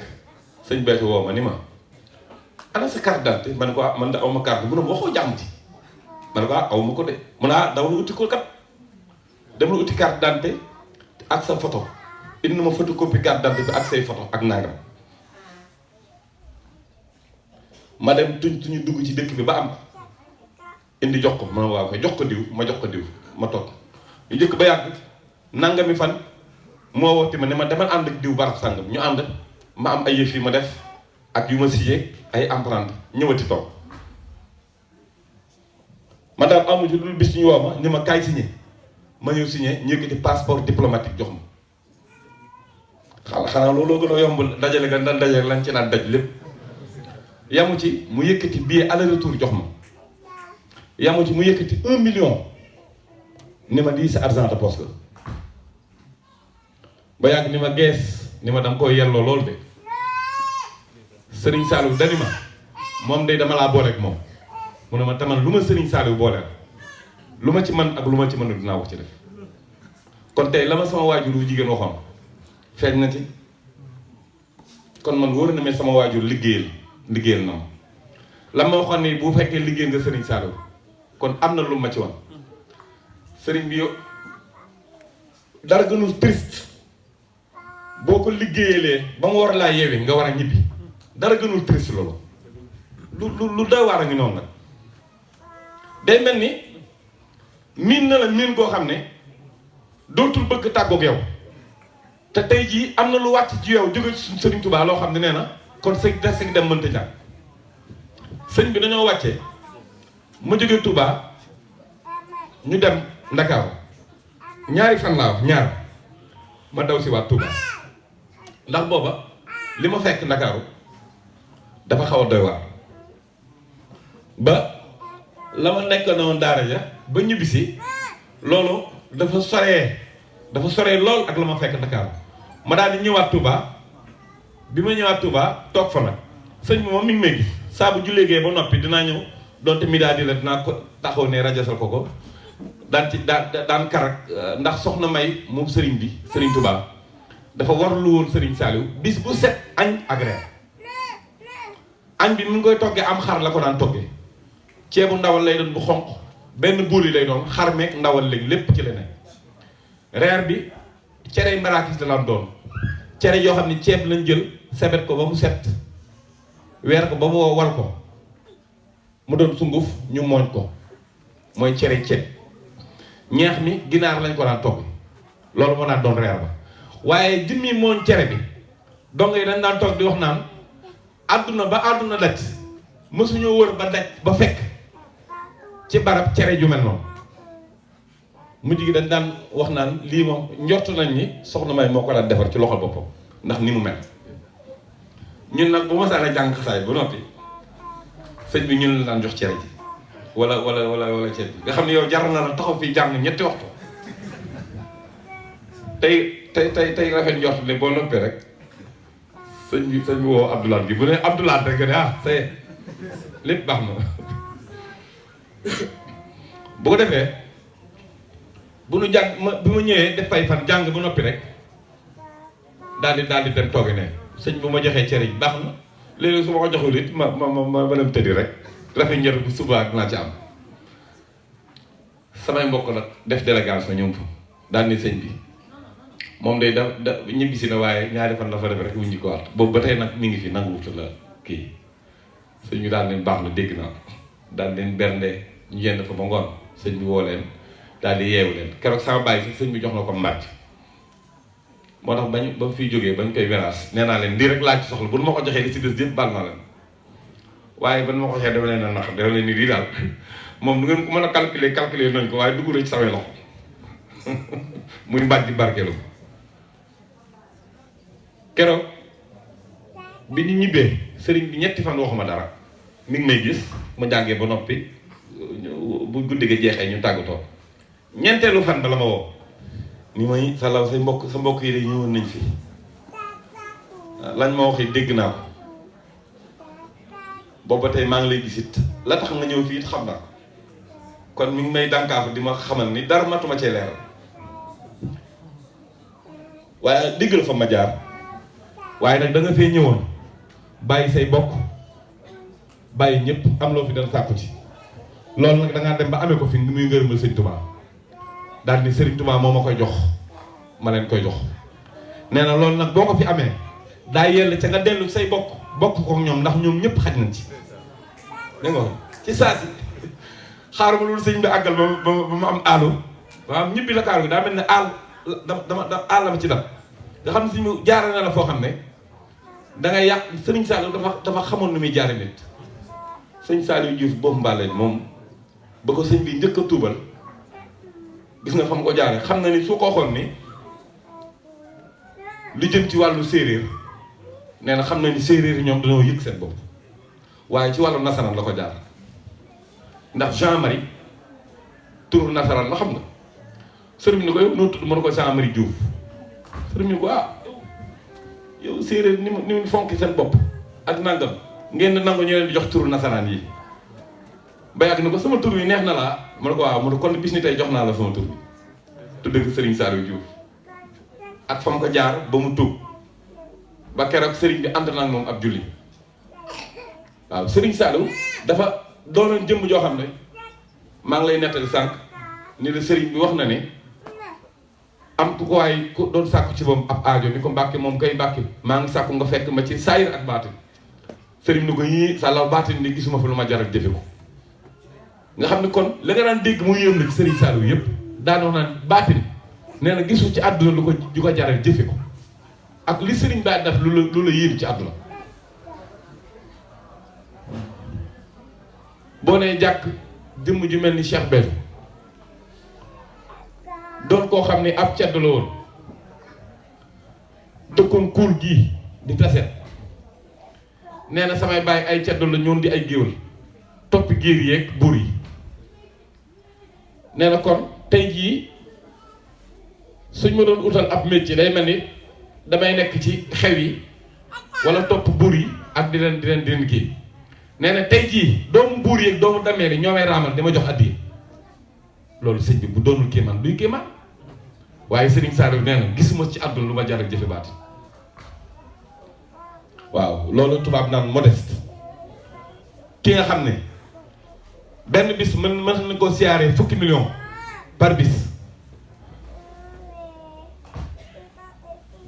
sëñ Béthio woo ma ni ma ana sa carte d'identité ma ne ko man da aw ma carte mu ne ma waxoo jàmm ci ma ne ko aw ma ko de mu ne daw la uti ko kat dem la uti carte d'identité ak sa photo indi ma photocopie carte d'identité bi ak say photo ak nangam ma dem tuñu dugg ci dëkk bi ba am indi jox ko ma waaw koy jox ko diw ma toog ñu jëkk ba yàgg nangami fan moo woote ma ne ma demal ànd ak diw barab sàngam ñu ànd ma am ay yëf yi ma def ak yu ma signé ay empreinte ñëwati toog ma daal amu ci dul bis ñu woo ma ni ma kaay signé ma ñëw signé ñu yëkkati passeport diplomatique jox ma xanaa looloo gën a yomb dajale nga daan dajale lañ ci daan daj lépp yamu ci mu yëkkati billet aller retour jox ma yamu ci mu yëkkati 1 million ni ma di sa argent de poche la ba yàgg ni ma gees ni ma danga koy yelloo loolu de Serigne Saliou dani ma moom day dama laa booleeg moom mu ne ma taman lu ma Serigne Saliou booleel lu ma ci man ak lu ma ci mënul dinaa ko ci def kon tey la ma sama waajuru jigéen waxoon feeñ na ci kon man wóor na ma sama waajur liggéeyal na ma la ma waxoon ni bu fekkee liggéey nga Serigne Saliou kon am na lu ma ci wan Serigne bi yow dara gënul triste boo ko liggéeyalee ba mu war laa yeewee nga war a ñibbi dara gënul triste loolu lu doy waar a ngi noonu nag day mel ni miin na la miin koo xam ne dootul bëgg tàggoog yow te tey jii am na lu wàcc ci yow jóge ci Serigne Touba loo xam ne nee na kon sëñ des dem mënta ñàkk sëñ bi dañoo wàccee ma jóge Touba ñu dem Ndakaaru ñaari fan laa wax ñaar ma daw si waat Touba ndax booba li ma fekk Ndakaaru dafa xaw a doy waar ba la ma nekk noonu daara ja ba ñibbisi loolu dafa soree lool ak la ma fekk Ndakaaru ma daal di ñëwaat Touba bi ma ñëwaat Touba toog fa nag sëñ bi moom mi ngi may gis saa bu jullee gee ba noppi dinaa ñëw donte mi daal di la dinaa ko taxaw ne rajasal ko daan karak ndax soxna May moom sëriñ bi sëriñ Touba dafa warlu woon sëriñ Saliou bis bu set añ ak reer añ bi mu ngi koy toggee am xar la ko daan toggee ceebu ndawal lay doon bu xonq benn booli lay doon xar meeg ndawal léegi lépp ci la ne reer bi cere maraakis la daan doon cere yoo xam ne ceeb lañ jël sebet ko ba mu set weer ko ba mu wal ko mu doon sunguf ñu mooñ ko mooy cere ceeb ñeex mi ginaar lañ ko daan togg loolu moo daan doon reer ba waaye jëmmi mooñ cere bi donc yi dañ daan toog di wax naan àdduna ba àdduna daj mësuñoo wër ba daj ba fekk ci barab cere ju mel noonu mujj gi dañ daan wax naan lii moom njort nañ ni soxna May moo ko daan defar ci loxol boppam ndax ni mu mel ñun nag bu ma saa jàng xasaay ba noppi sëñ bi ñun la daan jox cere ji wala ceeb bi nga xam ne yow jar na la taxaw fii jàng ñetti waxtu tey rafet njort ne boo noppee rek sëñ bi woo Abdoulaye gi bu ne Abdoulaye rek ne c'est lépp baax na bu ko defee bu nu jàng bi ma ñëwee def fay fan jàng ba noppi rek daal di dem tooge ne sëñ bu ma joxee cere ji baax na léegi su ma ko joxul it ma dem tëddi rek rafet njër bu suba dinaa ci am samay mbokk nag def délégation ñoom fa daal ni sëñ bi moom day da ñibbisi na waaye ñaari fan la fa def rek wuññi ko waat boobu ba tey nag mi ngi fi nangu wutu la kii sëñ bi daal leen baax na dégg naa daal leen bernde ñu yenn fa ba ngoon sëñ bi woo leen daal di yeewu leen keroog sama bàyyi si sëñ bi jox na ko mbàcc moo tax ba mu fiy jógee bañ koy vérage nee naa leen lii rek laaj ci soxla bu nu ma ko joxee li ci des yëpp baal naa leen waaye ban ma ko joxee dama leen a nax dama leen ni lii daal moom nu ngeen ko mën a calculer nañ ko waaye dugg na ci samay loxo muy mbàcc di barkeelu keroog bi ñu ñibbee sëriñ bi ñetti fan waxuma dara mi ngi may gis ma jàngee ba noppi bu guddi gi jeexee ñu tàggatoo ñeenteelu fan ba la ma woo ni may salaw sa mbokk yi de ñëwoon nañ fi lañ ma waxee dégg naa ko booba tey maa ngi lay gisit la tax nga ñëw fii it xam naa kon mi ngi may dànkaafu di ma xamal ni dara matuma cee leeral waaye diggal fa ma jaar waaye nag da nga fee ñëwoon bàyyi say bokk bàyyi ñëpp am loo fi doon sàkku ci loolu nag da ngaa dem ba amee ko fi muy ngërëmal sëñ Touba daal ni sëriñ Touba moo ma koy jox ma leen koy jox nee na loolu nag boo ko fi amee daa yell ca nga dellu say bokk ko ñoom ndax ñoom ñëpp xaj nañ ci dégg nga ci saa si xaaruma loolu sëñ bi àggal ba ma am aalu ba am ñibbi la kaaru bi daa mel ne aal dama aal la ma ci dal nga xam ne si mu jaare na la foo xam ne dangay yàq sëriñ Saliou dafa xamoon nu muy jaare nit sëñ Saliou Diouf boobu mbaale moom ba ko sëñ bi njëkk a tuubal gis nga fa mu ko jaare xam na ni su ko waxoon ni lu jëm ci wàllu séeréer nee na xam na ni séeréer yi ñoom dañoo yëg seen bopp waaye ci wàllu nasaraan la ko jaar ndax Jean-Marie turu nasaraan la xam nga sëriñ bi ni ko yow noo tudd mën ko Jean-Marie Diouf sëriñ bi ni ko yow séeréer ni mu fonki seen bopp ak nangam ngeen di nangu ñu leen di jox turu nasaraan yi ba yàgg ni ko sama tur yi neex na laa mu ne ko waaw mu ne kon bis ni tey jox naa la sama tur bi tudd ko Serigne Saliou Diouf ak fa mu ko jaar ba mu tuub ba keroog Serigne bi ànd na ak moom ab julli waaw Serigne Saliou dafa doonoon jëmm joo xam ne maa ngi lay nettali sànq ni la Serigne bi wax na ne am ku ko waay ku doon sàkku ci moom ab aajo ni ko Mbàkke moom kay Mbàkke maa ngi sàkku nga fekk ma ci saayir ak baatin Serigne ni ko yii sàllaw baatin ni gisuma fa lu ma jaral jëfe ko nga xam ne kon la nga daan dégg mu yéem na ci Serigne Saliou yëpp daan wax naan baatin nee na gisu ci àdduna lu ko jaral jëfe ko ak li Serigne ba def lu la yéem ci àdduna boo nee jàkk jëmm ju mel ni Cheikh Béthio doon koo xam ne ab cedd la woon dëkkoon kuul gii di taset nee na samay bàyyi ay cedd la ñoon di ay géwël toppi géer yeeg buur yi nee na kon tey jii suñ ma doon utal ab métier day mel ni damay nekk ci xew yi wala topp buur yi ak di leen kii nee na tey jii doomu buur yi ak doomu dameel yi ñoo may raamal di ma jox addiya loolu sëñ bi bu doonul kéemaan duy kéemaan waaye Serigne Saliou nee na gisuma ci àdduna lu ma jar ak jëfe baat waaw loolu tubaab naan modeste ki nga xam ne benn bis mën na ko siyaaree fukki million par bis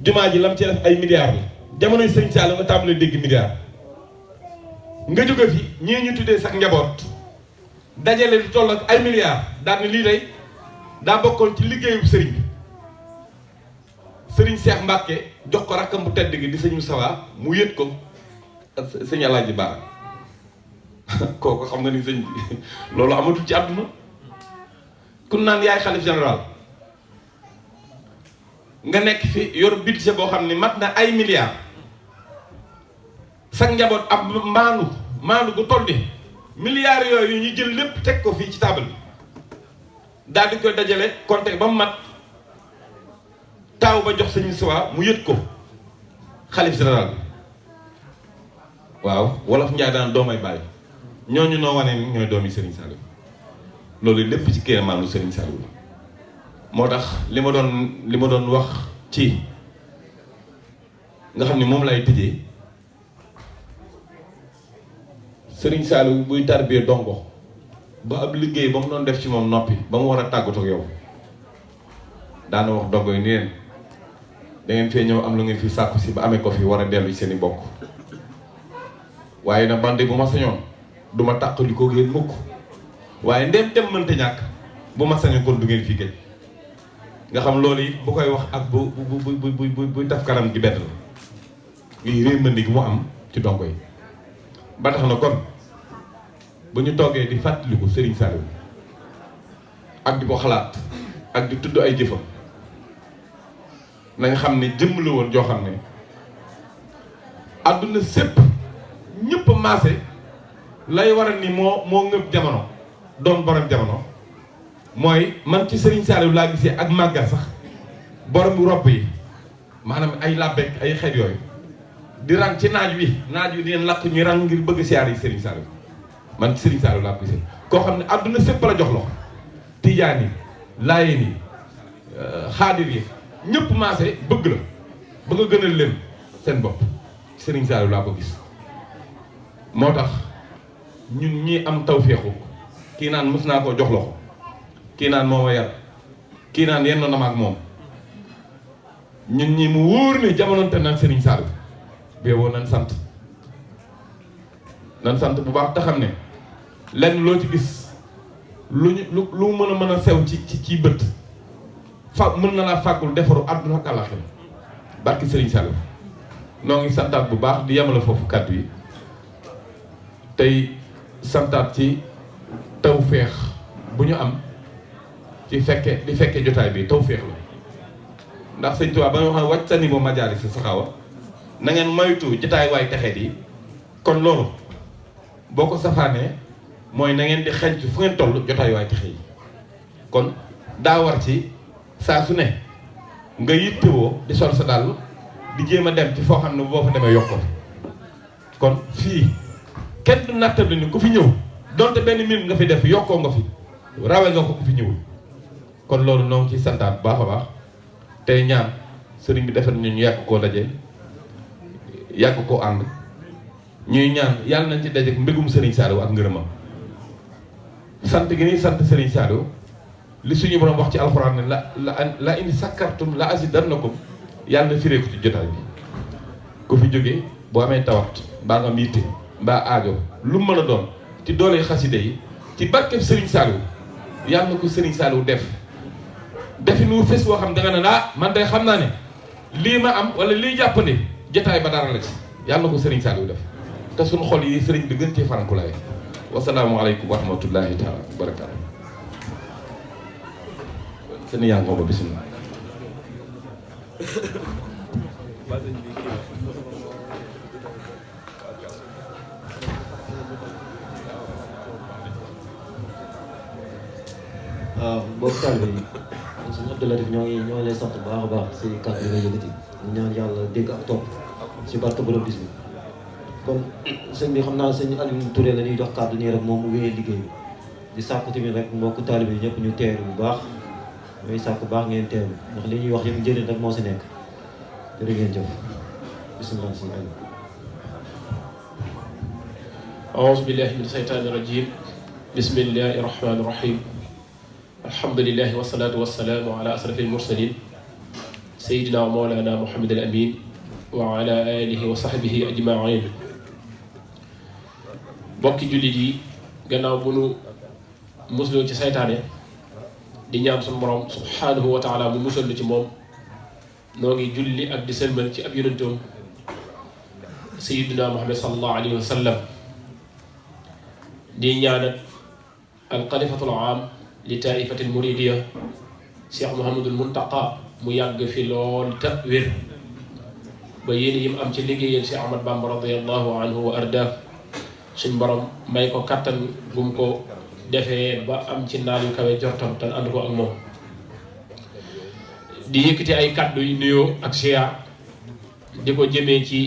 jumaa ji lam ci def ay milliards la jamonoy Serigne Saliou nga tàmbalee dégg milliards nga jóge fi ñii ñu tuddee sax njaboot dajale di toll ak ay milliards daal ni lii day daa bokkoon ci liggéeyu sëriñ bi sëriñ Cheikh Mbacke jox ko rakkam bu tedd gi di sëñ Moussa mu yët ko ak sëñ Alaaji Baara kooku xam nga ni sëñ bi loolu amatul ci àdduna ku naan yaay xalif général nga nekk fi yor budget boo xam ne mat na ay milliards sax njaboot ab maandu gu toll ni milliards yooyu ñu jël lépp teg ko fii ci table bi daal di koy dajale compté ba mu mat taaw ba jox sëñ Moussa mu yët ko xalif général bi waaw wolof Njaay daan doomay bàyyi ñooñu noo wane ni ñooy doomi Serigne Saliou loolu lépp ci kéemaanu Serigne Saliou la moo tax li ma doon wax ci nga xam ne moom lay tëjee Serigne Saliou buy tarbiyee dongo ba ab liggéey ba mu doon def ci moom noppi ba mu war a tàggatoo ak yow daana wax dongo yi ni leen da ngeen fee ñëw am lu ngeen fi sàkku si ba amee ko fi war a dellu ci seen i bokk waaye nag bande bu ma sañoon du ma tàqali ko ngeen mukk waaye ndem dem mënta ñàkk bu ma sañoon kon du ngeen fi gëj nga xam loolu it bu koy wax ak bu taf kanam gi bett la lii réer mën gi mu am ci dongo yi ba tax na kon bu ñu toogee di fàttaliku Serigne Saliou ak di ko xalaat ak di tudd ay jëfam nañ xam ne jëmm la woon joo xam ne àdduna sépp ñëpp maase lay waral ni moo ngëb jamono doon borom jamono mooy man ci Serigne Saliou laa gisee ak màggal sax borom robb yi maanaam ay làbbeek ay xeet yooyu di rang ci naaj wi di leen lakk ñuy rang ngir bëgg siyaar yi Serigne Saliou man ci Serigne Saliou laa gisee koo xam ne àdduna sépp la jox loxo tijaan yi laayeen yi xaadir yi ñëpp maase bëgg la ba nga gënal leen seen bopp Serigne Saliou laa ko gis moo tax ñun ñi am tawféexu kii naan mës naa koo jox loxo kii naan moo ma yar kii naan yenn na ma ak moom ñun ñi mu wóor ne jamononte nag Serigne Saliou beewoo nan sant bu baax te xam ne lenn loo ci gis lu mën a sew ci bët mën na laa fàggul defaru àdduna ak àllaxira barki Serigne Saliou noo ngi santaat bu baax di yemale foofu kàddu yi tey santaat ci tawféex bu ñu am ci fekke jotaay bi tawféex la ndax sëñ Tuubaa ba nga xam ne wàcc sa niveau majaali si saxaawa na ngeen moytu jotaay waay texeet yi kon loolu boo ko safaanee mooy na ngeen di xenc fu ngeen toll jotaay waay texe yi kon daa war ci saa su ne nga yittewoo di sol sa dàll di jéem a dem ci foo xam ne boo fa demee yokkoo kon fii kenn du nattable ni ku fi ñëw donte benn minute nga fi def yokkoo nga fi rawe nga ko ku fi ñëwul kon loolu noo ngi ciy santaat bu baax a baax tey ñaan sëriñ bi defal ñu yàgg koo daje yàgg koo ànd ñuy ñaan yàlla nañ ci daje mbégum Serigne Saliou ak ngërëmam sant gi ni sant Serigne Saliou li suñu borom wax ci alxuraan ne la in sakkartum la azidannakum yàlla na firee ko ci jotaay bi ku fi jógee boo amee tawat mbaa nga am yitte mbaa aajo lu mën a doon ci doole xaside yi ci barkeb Serigne Saliou yàlla na ko Serigne Saliou defi nu fes boo xam da nga ne man day xam naa ne lii ma am wala lii jàppandi jotaay ba dara la ci yàlla na ko Serigne Saliou def te suñu xol yi Serigne bi gën cee farankulaay wasalaamu aleykum wa rahmatullahi taala wa barakaatu seen yaa ngoo ba bisimilah waaw mbokk taalibe yi sëñ Abdou Latif ñoo ngi lay sant bu baax a baax si kàddu yi nga yëkkati ñu ñaan yàlla dégg ak topp si barke borom bis bi kon sëñ bi xam naa sëñ Aliou Touré la ñuy jox kàddu nii rek moom mu wéyee liggéey bi di sàkku tamit rek mbokk taalibe yi ñëpp ñu teeru bu baax mooy sàkku baax ngeen teeru ndax li ñuy wax yëpp njëriñ rek moo si nekk jërë ngeen jëf bisimilah sëñ Aliou أعوذ بالله من الشيطان الرجيم بسم الله الرحمن الرحيم الحمد لله والصلاة والسلام على أشرف المرسلين سيدنا ومولانا محمد الأمين وعلى آله وصحبه أجمعين bokki jullit yi gannaaw bu nu musloo ci saytaane di ñaan suñu borom subhanahu wa taala mu musal lu ci moom noo ngi julli ak di sëlmal ci ab yonentoom sayyidina Muhammad sallallahu alayhi wa sallam di ñaanal alxalifatul aam li taifatil muridiya Cheikh Mouhamadul Muntaqa mu yàgg fi lool te wér ba yéen yim am ci liggéeyal Cheikh Ahmad Bamba radiyallahu anhu wa arda suñ borom may ko kattan gum ko defee ba am ci naal yu kawe jortam te ànd ko ak moom di yëkkati ay kàddu yu nuyoo ak siyaar di ko jëmee ci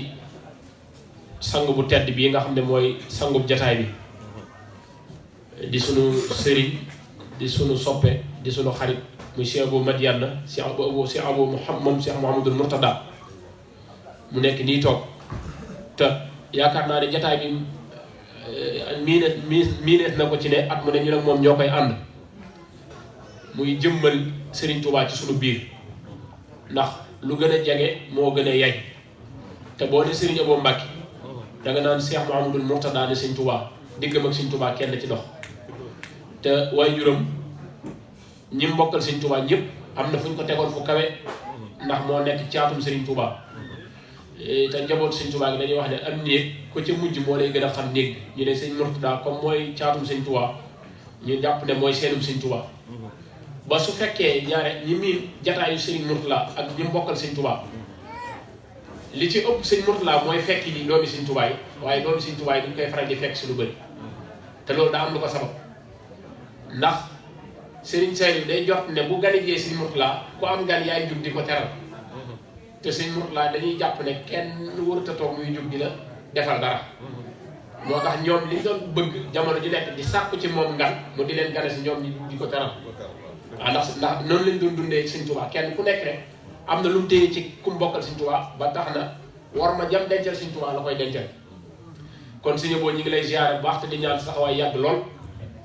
sang bu tedd bii nga xam ne mooy sangub jataay bi di sunu sëriñ di sunu soppe di sunu xarit muy Cheikh Abou Madiana Cheikh Abou moom Cheikh Mouhamadul Mourtada mu nekk nii toog te yaakaar naa ne jataay bi miinees na ko ci ne at mu ne ñu nag moom ñoo koy ànd muy jëmmal Serigne Touba ci sunu biir ndax lu gën a jege moo gën a yay te boo ne Serigne Abou Mbacké danga naan Cheikh Mouhamadul Mourtada ne Serigne Touba diggam ak Serigne Touba kenn ci dox te waaye juróom ñi mbokkal Serigne Touba ñëpp am na fu ñu ko tegoon fu kawe ndax moo nekk caatum Serigne Touba te njabootu Serigne Touba gi dañuy wax ne am néeg ko ca mujj moo lay gën a xam néeg ñu ne Serigne Mourtada comme mooy caatum Serigne Touba ñu jàpp ne mooy seenum Serigne Touba ba su fekkee ñaare ñi miin jataayu Serigne Mourtada ak ñi mbokkal Serigne Touba li ci ëpp Serigne Mourtada mooy fekk yi doomi Serigne Touba yi waaye doomi Serigne Touba yi duñ koy faral di fekk si lu bëri te loolu daa am lu ko sabab ndax Serigne Saliou day jot ne bu gani jee Serigne Mourtada ku am gan yaay jug di ko teral te Serigne Mourtada dañuy jàpp ne kenn warut a toog muy jug di la defal dara moo tax ñoom li ñu doon bëgg jamono ji nekk di sàkku ci moom ngan mu di leen gane si ñoom di ko teral waaw ndax noonu lañ doon dundee Serigne Touba kenn ku nekk rek am na lu mu téye ci ku mbokkal Serigne Touba ba tax na war ma jam dencal Serigne Touba la koy dencal kon Serigne Abou ñu ngi lay ziare bu baax te di ñaan saxawaay yàgg lool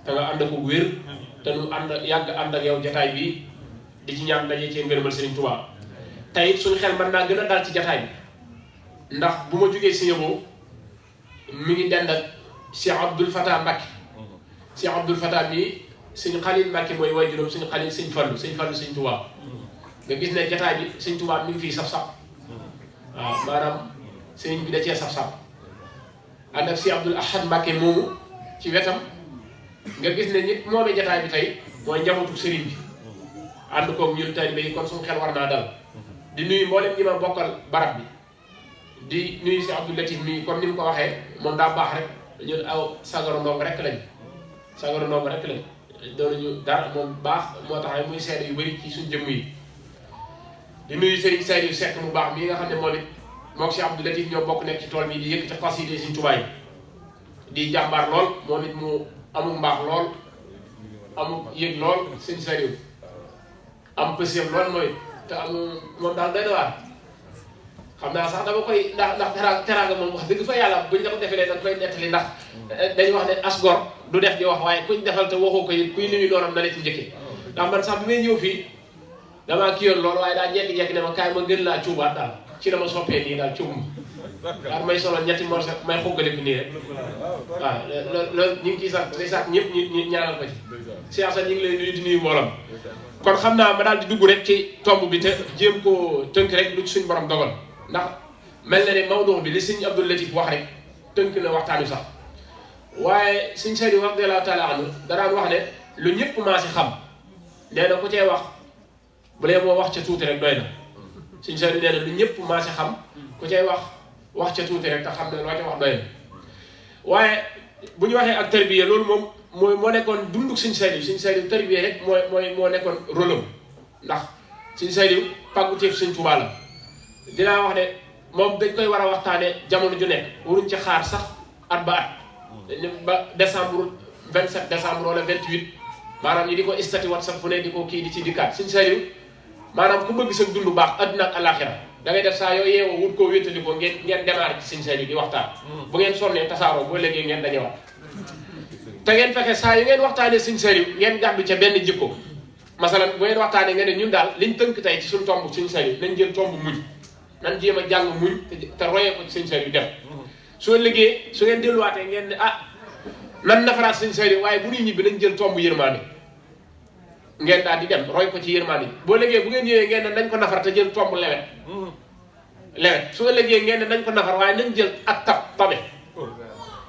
te nga ànd ak wér te nu yàgg ànd ak yow jataay bi di ci ñaan daje cee ngërëmal Serigne Touba tey suñu xel mën naa gën a dal ci jataay bi ndax bu ma jógee Serigne Abou mi ngi dend ak Cheikh Abdoul Fatah Mbacké Cheikh Abdoul Fatah mi Serigne Khalil Mbacké mooy waajuram Serigne Khalil Serigne Fallou Serigne Touba nga gis ne jataay bi Serigne Touba mi ngi fii saf-saf waaw maanaam Serigne bi da cee saf-saf ànd ak Cheikh Abdoul Ahad Mbacké moomu ci wetam nga gis ne ñi moomee jataay bi tey mooy njabootu Serigne bi ànd koog ñun taalibe yi kon suñu xel war naa dal di nuyu mboolem ñi ma bokkal barab bi di nuyu si Abdou Latif mi comme ni mu ko waxee moom daa baax rek ñun aw sagaru ndongo rek lañ doon ñu dara moom baax moo tax muy seede yu bëri ci suñ jëmm yi di nuyu Serigne Saliou Seck mu baax mii nga xam ne moom it moom si Abdou Latif ñoo bokk nekk ci tool bi di yëkkati xasida Serigne Touba yi di jàmbaar lool moom it mu amul mbaax lool amul yëg lool Serigne Saliou am pësiyam lool mooy te moom daal doy na waar xam naa sax dama koy ndax teraanga moom wax dëgg fa yàlla buñ la ko defee da koy nettali ndax dañuy wax ne asgor du def di wax waaye kuñ defal te waxoo ko it kuy nuyu noonam na la ci njëkkee ndax man sax bi may ñëw fii damaa kii yoon loolu waaye daa jekki-jekki ne ma kaay ma gën laa cuubaat daal ci la ma soppee nii daal cuub ma daal may solo ñetti morceau may xoggaliku nii rek waaw loolu ñu ngi ciy sax day sax ñëpp ñu ñaanal ko ci siyaasa ñu ngi lay nuyu di nuyu mbooloo kon xam naa ma daal di dugg rek ci tomb bi te jéem koo tënk rek lu ci suñ borom dogal ndax mel na ne mawdu bi li sëñ Abdou Latif wax rek tënk na waxtaanu sax waaye sëñ Saliou radiyallahu taala anhu daraan wax ne lu ñëpp maa si xam nee na ku cee wax bu lee moo wax ca tuuti rek doy na sëñ Saliou nee na lu ñëpp maa si xam ku cee wax ca tuuti rek te xam ne loo ca wax doy na waaye bu ñu waxee ak tarbiya loolu moom moo nekkoon dunduk sëñ Saliou tarbiya rek moo nekkoon rôle am ndax sëñ Saliou pàgguteef sëñ Touba la dinaa wax ne moom dañ koy war a waxtaane jamono ju nekk waruñ ci xaar sax at ba décembre 27 décembre wala 28 maanaam ñi di ko istati WhatsApp fu ne di ko kii di ci dikkaat sëñ Saliou maanaam ku bëgg sa dund baax àdduna ak àllaaxira da ngay def saa yoo yeewoo wut koo wéttali ko ngeen démarré ci sëñ Saliou di waxtaan bu ngeen sonnee tasaaroo boo léegi ngeen dajewaat te ngeen fexe saa yu ngeen waxtaanee sëñ Saliou ngeen gàddu ca benn jikko masalan bu ngeen waxtaanee nga ne ñun daal liñ tënk tey ci suñu tomb sëñ Saliou nañ jël tomb muñ nan jéem a jàng muñ te royee ko ci sëñ Saliou dem soo liggéey su ngeen delluwaatee ngeen ne nan nafaraat sëñ Saliou waaye bu ñuy ñibbi nañ jël tomb yërmaande ngeen daal di dem roy ko ci yërmaande boo liggéey bu ngeen ñëwee ngeen ne nañ ko nafar te jël tomb lewet soo liggéey ngeen ne nañ ko nafar waaye nañ jël ak tabe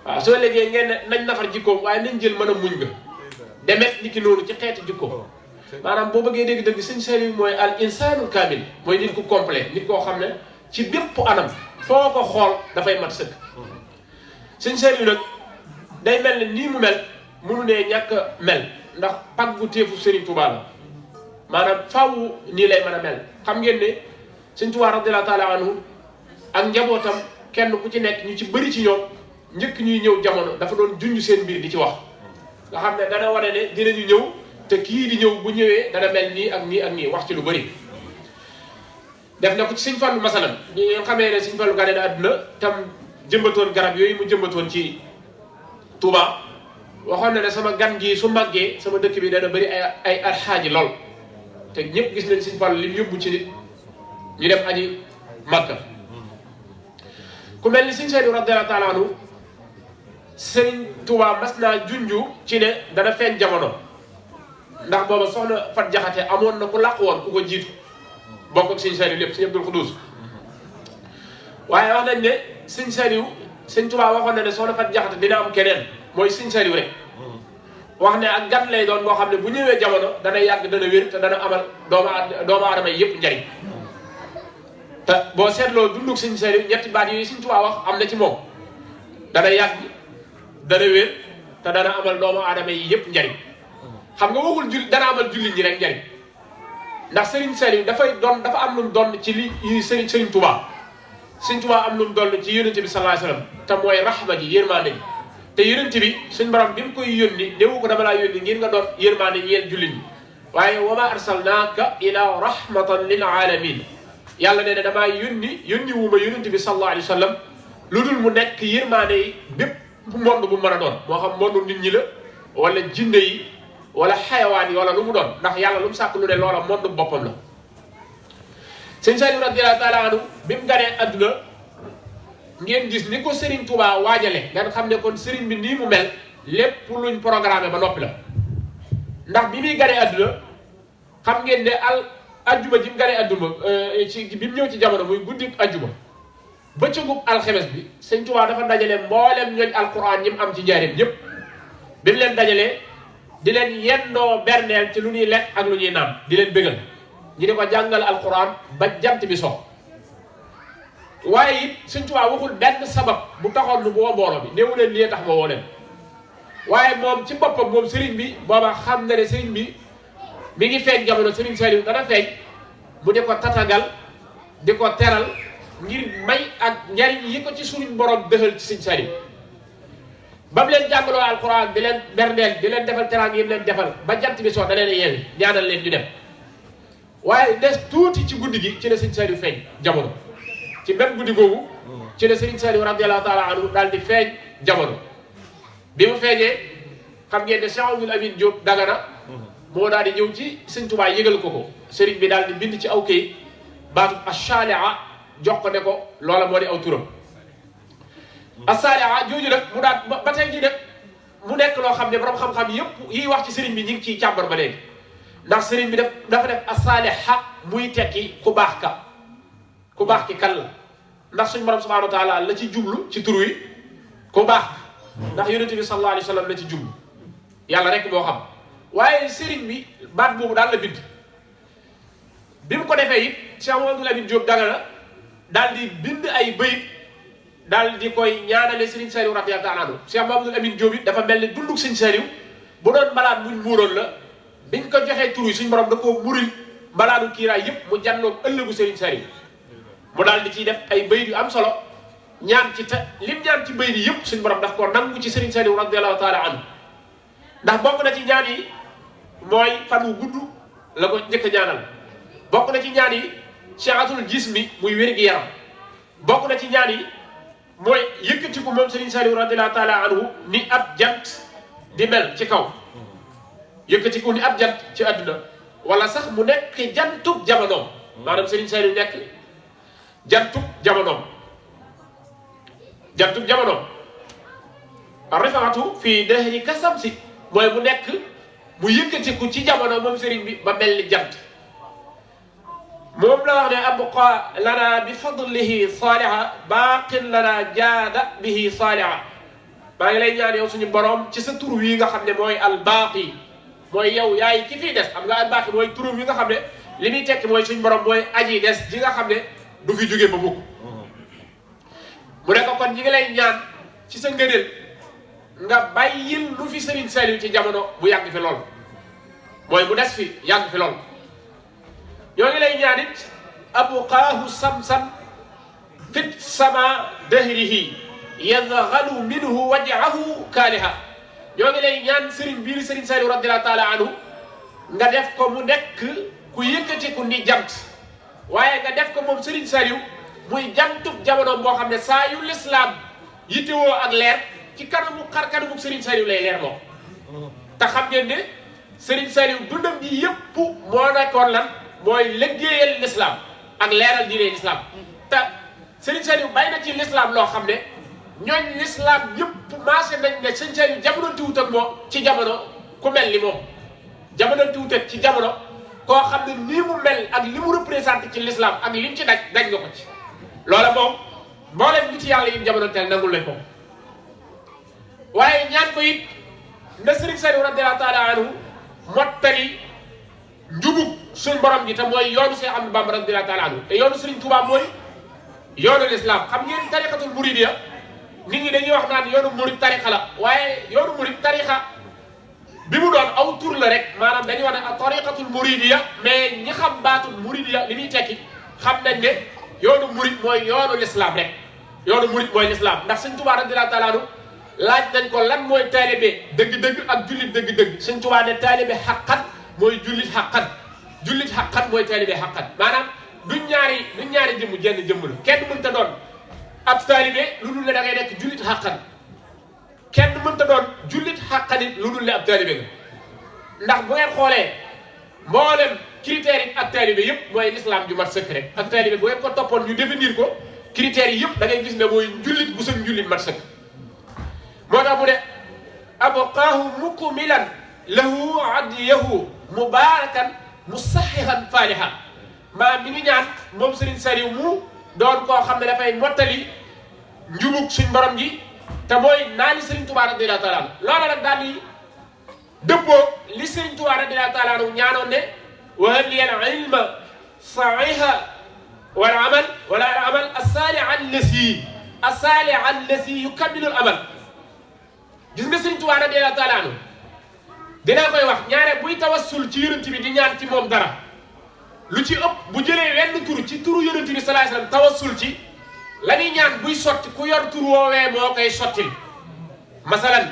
waaw soo liggéey ngeen ne nañ nafar jikkoom waaye nañ jël mën a muñ nga demet ni ki noonu ci xeeti jikko maanaam boo bëggee dégg-dëgg sëñ Saliou mooy al insanul kaamil mooy nit ku complet nit koo xam ne ci bépp anam foo ko xool dafay mat sëkk sëñ Saliou nag day mel ne nii mu mel mënu ne ñàkk mel ndax pàggu téefu Serigne Touba la maanaam faaw nii lay mën a mel xam ngeen ne sëñ Touba radiyallahu taala anhu ak njabootam kenn ku ci nekk ñu ci bëri ci ñoom njëkk ñuy ñëw jamono dafa doon junj seen mbir di ci wax nga xam ne dana wane ne dinañu ñëw te kii di ñëw bu ñëwee dana mel nii ak nii ak nii wax ci lu bëri. def na ko ci Sëñ Fallu masalan ñi ngeen xamee ne Sëñ Fallu gane na àdduna tam jëmbatoon garab yooyu mu jëmbatoon ci Touba waxoon na ne sama gan gi su màggee sama dëkk bi dana bëri ay alxaaji lool te ñëpp gis nañ Sëñ Fallu li mu yóbbu ci nit ñu dem aji Makka. ku mel ni Sëñ Saliou radiyallahu taala anhu Sëriñ Touba mas naa junju ci ne dana feeñ jamono ndax booba soxna Fat Jaxate amoon na ku làq woon ku ko jiitu bokk ak Sëñ Saliou lépp Sëñ Abdul Xuduus waaye wax nañ ne Sëñ Saliou Sëñ Touba waxoon na ne soxna Fat Jaxate dina am keneen mooy Sëñ Saliou rek wax ne ak gan lay doon boo xam ne bu ñëwee jamono dana yàgg dana wér te dana amal doomu aadama yi yëpp njariñ te boo seetloo dunduk Sëñ Saliou ñetti baat yooyu Sëñ Touba wax am na ci moom dana yàgg dana wér te dana amal doomu aadama yi yëpp njariñ xam nga waxul dana amal jullit ñi rek njariñ ndax Serigne Saliou dafa am lu mu doon ci li Serigne Touba Serigne Touba am lu mu doon ci yonente bi sallallahu alayhi wasallam te mooy rahma ji yërmande ji te yonente bi suñ borom bi mu koy yónni néewu ko dama laa yónni ngir nga doon yërmande ñeel jullit ñi waaye wa ma arsalnaaka ila rahmatan lil alamin yàlla nee na damaa yónni wu ma yonente bi sallallahu alayhi wasallam lu dul mu nekk yërmande yi bépp monde bu mën a doon moo xam monde nit ñi la wala jinne yi wala xayawaan yi wala lu mu doon ndax yàlla lu mu sàkk lu ne loola monde boppam la. Sëñ Saliou radiyallahu taala anhu bi mu ganee adduna ngeen gis ni ko Serigne Touba waajale ngeen xam ne kon Serigne bi nii mu mel lépp luñ programmé ba noppi la ndax bi muy ganee adduna xam ngeen ne ajjuma ji mu ganee adduna bi mu ñëw ci jamono muy guddi ajjuma bëccëgub alxemes bi Sëñ Touba dafa dajale mboolem ñooñ alquran ñi mu am ci njaareem ñëpp bi mu leen dajalee di leen yendoo berneel ci lu ñuy lekk ak lu ñuy naan di leen bégal ñi di ko jàngal alquran ba jant bi so waaye it Sëñ Tuubaa waxul benn sabab bu taxoon nu boo mbooloo bi néewu leen lii tax ma woo leen waaye moom ci boppam moom sëriñ bi booba xam na ne sëriñ bi mi ngi feeñ jamono Sëriñ Saliou dana feeñ mu di ko tatagal di ko teral ngir may ak njariñ yi ko ci suñu borom dëxal ci Sëñ Saliou ba mu leen jàngaloo alxuraan di leen berndeel di leen defal teraanga yi mu leen defal ba jant bi soo da leen yeewi ñaanal leen ñu dem waaye des tuuti ci guddi gi ci la Sëñ Saliou feeñ jamono ci même guddi googu ci la Sëriñ Saliou radiyallahu taala anhu daal di feeñ jamono bi mu feeñee xam ngeen ne Cheikh Abdoul Amin Diop Dagana moo daal di ñëw ci Sëñ Tuubaa yëgal ko sëriñ bi daal di bind ci aw kayit baatu ash-shali'a jox ko ne ko loola moo di aw turam ash-shali'a jooju nag mu daal ba tey jii nag mu nekk loo xam ne borom xam-xam yëpp yiy wax ci sëriñ bi ñu ngi ciy càmbar ba léegi ndax sëriñ bi dafa def as-saliha muy tekki ku baax ka ku baax ki kan la ndax suñu borom subhanahu wa taala la ci jublu ci tur wi ku baax ndax yonente bi sallallahu alayhi wa sallam la ci jublu yàlla rek moo xam waaye sëriñ bi baat boobu daal la bind bi mu ko defee it Cheikh Mouhamadou Lamine Diop Dagana daal di bind ay bayit daal di koy ñaanale Sëriñ Saliou radiyallahu ta'ala anhu Cheikh Mouhamadou Lamine Diop it dafa mel ni dunduk Sëriñ Saliou bu doon malaat muñ muuroon la biñ ko joxee tur yi suñu borom da koo muril mbalaanu kiiraay yëpp mu jànnoog ëllëgu Sëriñ Saliou mu daal di ciy def ay bayit yu am solo ñaan ci te lim ñaan ci bayit yi yëpp suñu borom daf ko nangu ci Sëriñ Saliou radiyallahu ta'ala anhu ndax bokk na ci ñaan yi mooy fan wu gudd la ko njëkk a ñaanal bokk na ci ñaan yi sihatul jismi muy wér-gi-yaram bokk na ci ñaan yi mooy yëkkatiku moom Sëriñ Saliou radiyallahu ta'ala anhu ni ab jant di mel ci kaw yëkkatiku ni ab jant ci àdduna wala sax mu nekk jantub jamonoom maanaam Sëriñ Saliou nekk jantub jamonoom rifaatu fii dahri kasamsi mooy mu nekk mu yëkkatiku ci jamono moom sëriñ bi ba mel ni jant moom la wax ne abqa lana bi fadlihi saaliha baaqin lana jaada bihi saaliha maa ngi lay ñaan yow suñu borom ci sa tur wi nga xam ne mooy albaaqi mooy yow yaay ki fii des xam nga albaaqi mooy turam wi nga xam ne li muy tekki mooy suñu borom mooy aji des ji nga xam ne du fi jóge ba mukk mu ne ko kon ñi ngi lay ñaan ci sa ngëneel nga bàyyil lu fi Sëriñ Saliou ci jamono bu yàgg fi lool mooy mu des fi yàgg fi lool ñoo ngi lay ñaan it abqaahu samsam fit sama dahrihi yadghalu minhu wajhahu kaaliha ñoo ngi lay ñaan sëriñ biir sëriñ Saliou radiyallahu taala anhu nga def ko mu nekk ku yëkkatiku ni jant waaye nga def ko moom sëriñ Saliou muy jantub jamono boo xam ne saa yu lislaam yittewoo ak leer ci kanamu xar kanamu sëriñ Saliou lay leer moom te xam ngeen ne sëriñ Saliou dundam gi yëpp moo nekkoon lan mooy liggéeyal lislaam ak leeral diine lislaam te sëriñ Saliou bay na ci lislaam loo xam ne ñooñ lislaam yëpp maase nañ ne sëriñ Saliou jamono tiwut ak moom ci jamono ku mel ni moom jamono tiwut ak ci jamono koo xam ne nii mu mel ak li mu représenté ci lislaam ak li mu ci daj nga ko ci loola moom mboolem nit yàlla yi jamono teel nangul lañ ko waaye ñaan ko it na sëriñ Saliou radiyallahu taala anhu mottali njubug suñ borom ji te mooy yoonu Seex Ahmadu Bamba radiyallahu taala anhu te yoonu Sëriñ Tuubaa mooy yoonu lislaam xam ngeen tariqatul muridiyya nit ñi dañuy wax naan yoonu murid tariqa la waaye yoonu murid tariqa bi mu doon aw tur la rek maanaam dañuy wax ne tariqatul muridiyya mais ñi xam baatul muridiyya li muy tekki xam nañ ne yoonu murid mooy yoonu lislaam rek yoonu murid mooy lislaam ndax Sëriñ Tuubaa radiyallahu taala anhu laaj nañ ko lan mooy taalibe dëgg-dëgg ak jullit dëgg-dëgg Sëriñ Tuubaa ne taalibe xaqan mooy jullit xaqan mooy taalibe xaqan maanaam duñ ñaari jëmm jenn jëmm la kenn mënta doon ab taalibe lu dul ne da ngay nekk jullit xaqan kenn mënta doon jullit xaqan it lu dul ne ab taalibe nga ndax bu ngeen xoolee mboolem critères yi ak taalibe yëpp mooy l'islam ju mat sëkk rek ak taalibe bu ngeen ko toppoon ñu définir ko critères yi yëpp da ngay gis ne mooy njullit bu sën njullit mat sëkk moo tax mu ne abqaahu mukmilan lahu adiyahu mubarakan musaxihan faaliha mi ngi ñaan moom Serigne Saliou mu doon koo xam ne dafay mottali njubug suñ borom ji te mooy naa li Serigne Touba radiyallahu taala anhu loola nag daal di dëppoo li Serigne Touba radiyallahu taala anhu ñaanoon ne wa hab li al ilma saxiha wal amal wala al amal asaalih allasi yukammilu al amal gis nga Serigne Touba radiyallahu taala anhu dinaa koy wax ñaare buy tawassul ci yonent bi di ñaan ci moom dara lu ci ëpp bu jëlee wenn tur ci turu yonent bi sallallahu alayhi wasallam tawassul ci la ñuy ñaan buy sotti ku yor tur woowee moo koy sottil masalan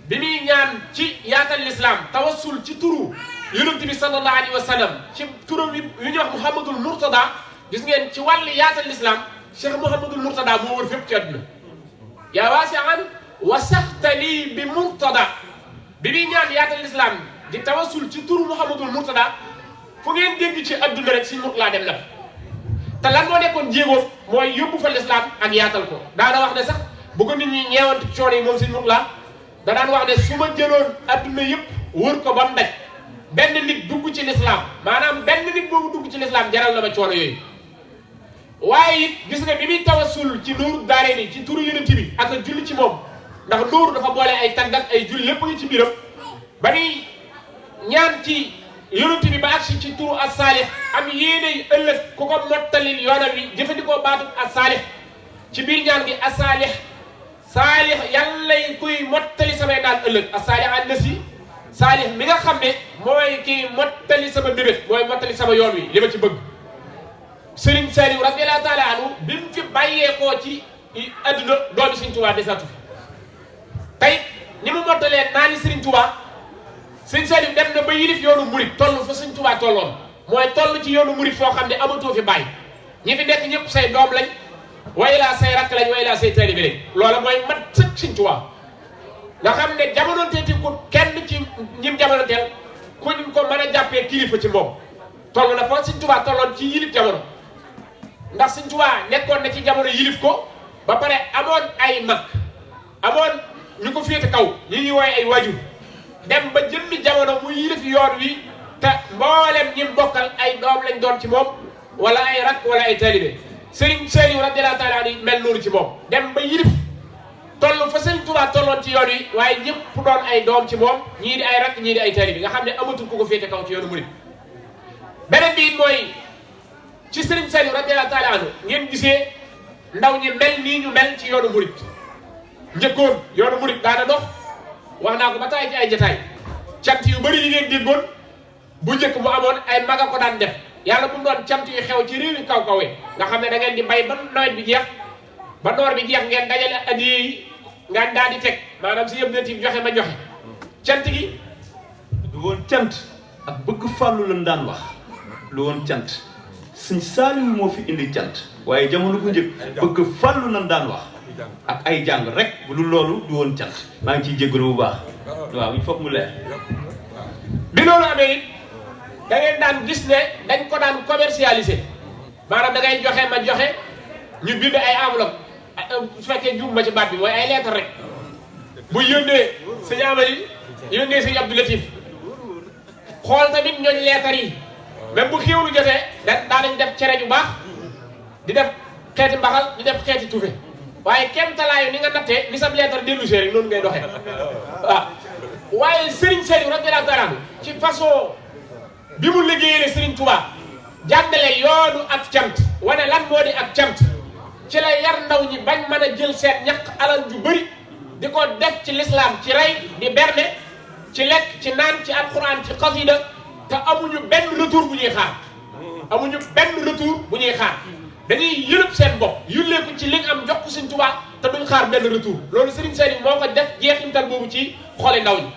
bi muy ñaan ci yaatal l'islam tawassul ci turu yonent bi sallallahu alayhi wasallam ci turam yu ñuy wax Muhammadul Murtada gis ngeen ci wàllu yaatal l'islam Cheikh Muhammadul Murtada moo wër fépp ci àdduna yaa waasi'an wasaxtali bi Murtada bi muy ñaan yaatal l'islam di tawassul ci turu Muhammadul Murtada fu ngeen dégg ci adduna rek si Murtada dem na te lan moo nekkoon jéegoom mooy yóbbu fa l'islam ak yaatal ko daana wax ne sax bu ko nit ñi ñeewant coono yi moom si Murtada da daan wax ne su ma jëloon adduna yëpp wër ko ba mu daj benn nit dugg ci l'islam maanaam benn nit boobu dugg ci l'islam jaral na ma coono yooyu waaye it gis nga bi muy tawassul ci nuuru daare ni ci turu yonent bi ak a julli ci moom ndax nuuru dafa boole ay tagg ak ay julli lépp ngi ci biiram ba ni ñaan ci yonent bi ba agsi ci turu as-saalih am yéene ëllëg ku ko mottalil yoonam wi jëfandikoo baatu as-saalih ci biir ñaan gi as-saalih saalih yàlla kuy mottali samay daan ëllëg as-saalih an-nasi saalih mi nga xam ne mooy kii mottali sama bébét mooy mottali sama yoon wi li ma ci bëgg Serigne Saliou radiyallahu taala anhu bi mu fi bàyyeekoo ci adduna doomi Serigne Touba desatu fi tey ni mu mottalee naa ni Serigne Touba Serigne Saliou dem na ba yilif yoonu murit toll fa Serigne Touba tolloon mooy toll ci yoonu murit foo xam ne amatoo fi bàyyi ñi fi nekk ñëpp say doom lañ way laa say rakk lañ way laa say taalibe lañ loola mooy mat sëkk Serigne Touba nga xam ne jamonoonteeti ko kenn ci ñim jamonoonteel kuñ ko mën a jàppee kilifa ci moom toll na fa Serigne Touba tolloon ci yilif jamono ndax Serigne Touba nekkoon na ci jamono yilif ko ba pare amoon ay mag amoon ñu ko féete kaw ñi ñuy wooye ay wajur dem ba jëmmi jamono mu yilif yoon wi te mboolem ñi bokkal ay doom lañ doon ci moom wala ay rak wala ay taalibe Serigne Saliou radiyallahu taala anhu mel noonu ci moom dem ba yilif toll fa Serigne Touba tolloon ci yoon wi waaye ñëpp doon ay doom ci moom ñii di ay rak ñii di ay taalibe nga xam ne amatul ku ko féete kaw ci yoonu murid beneen bi mooy ci Serigne Saliou radiyallahu taala anhu ngeen gisee ndaw ñi mel nii ñu mel ci yoonu murid njëkkoon yoonu murid daana dox wax naa ko ba taay ci ay jataay cant yu bëri yi ngeen déggoon bu njëkk mu amoon ay maga ko daan def yàlla bu mu doon cant yu xew ci réew yi kaw yi nga xam ne da ngeen di bay ba nawet bi jeex ba noor bi jeex ngeen dajale addiya yi nga daal di teg maanaam si yëpp natif joxe ma joxe cant gi du woon cant ak bëgg fàllu lañ daan wax lu woon cant Sëñ Saaliw moo fi indi cant waaye jamono bu njëkk bëgg fàllu lañ daan wax ak ay jàng rek bu dul loolu du woon cant maa ngi ciy jégalu bu baax waaw il faut mu leer. bi loolu amee it da ngeen daan gis ne dañ ko daan commercialiser maanaam da ngay joxe ma joxe ñu bind ay enveloppe su fekkee juum ma ci baat bi mooy ay lettre rek bu yónnee sëñ Amady yónnee sëñ Abdou Latif xool tamit ñooñ lettre yi même bu xéwlu jotee daa nañ def cere ju baax di def xeeti mbaxal di def xeeti tufe waaye kenn talaayu ni nga nattee ni sa lettre dellu see rek noonu ngay doxee waaw waaye Serigne Saliou radiyallahu ta'ala ci façon bi mu liggéeyee Serigne Touba jàngale yoonu ak cant wane lan moo di ak cant ci la yar ndaw ñi bañ mën a jël seen ñaq alal ju bëri di ko def ci l'islam ci rey di berne ci lekk ci naan ci alquran ci xasida te amuñu benn retour bu ñuy xaar amuñu benn retour bu ñuy xaar dañuy yëlëb seen bopp yulleeku ci li nga am jox ko Serigne Touba te duñ xaar benn retour loolu Serigne Saliou moo ko def jeexintal boobu ci xoli ndaw ñi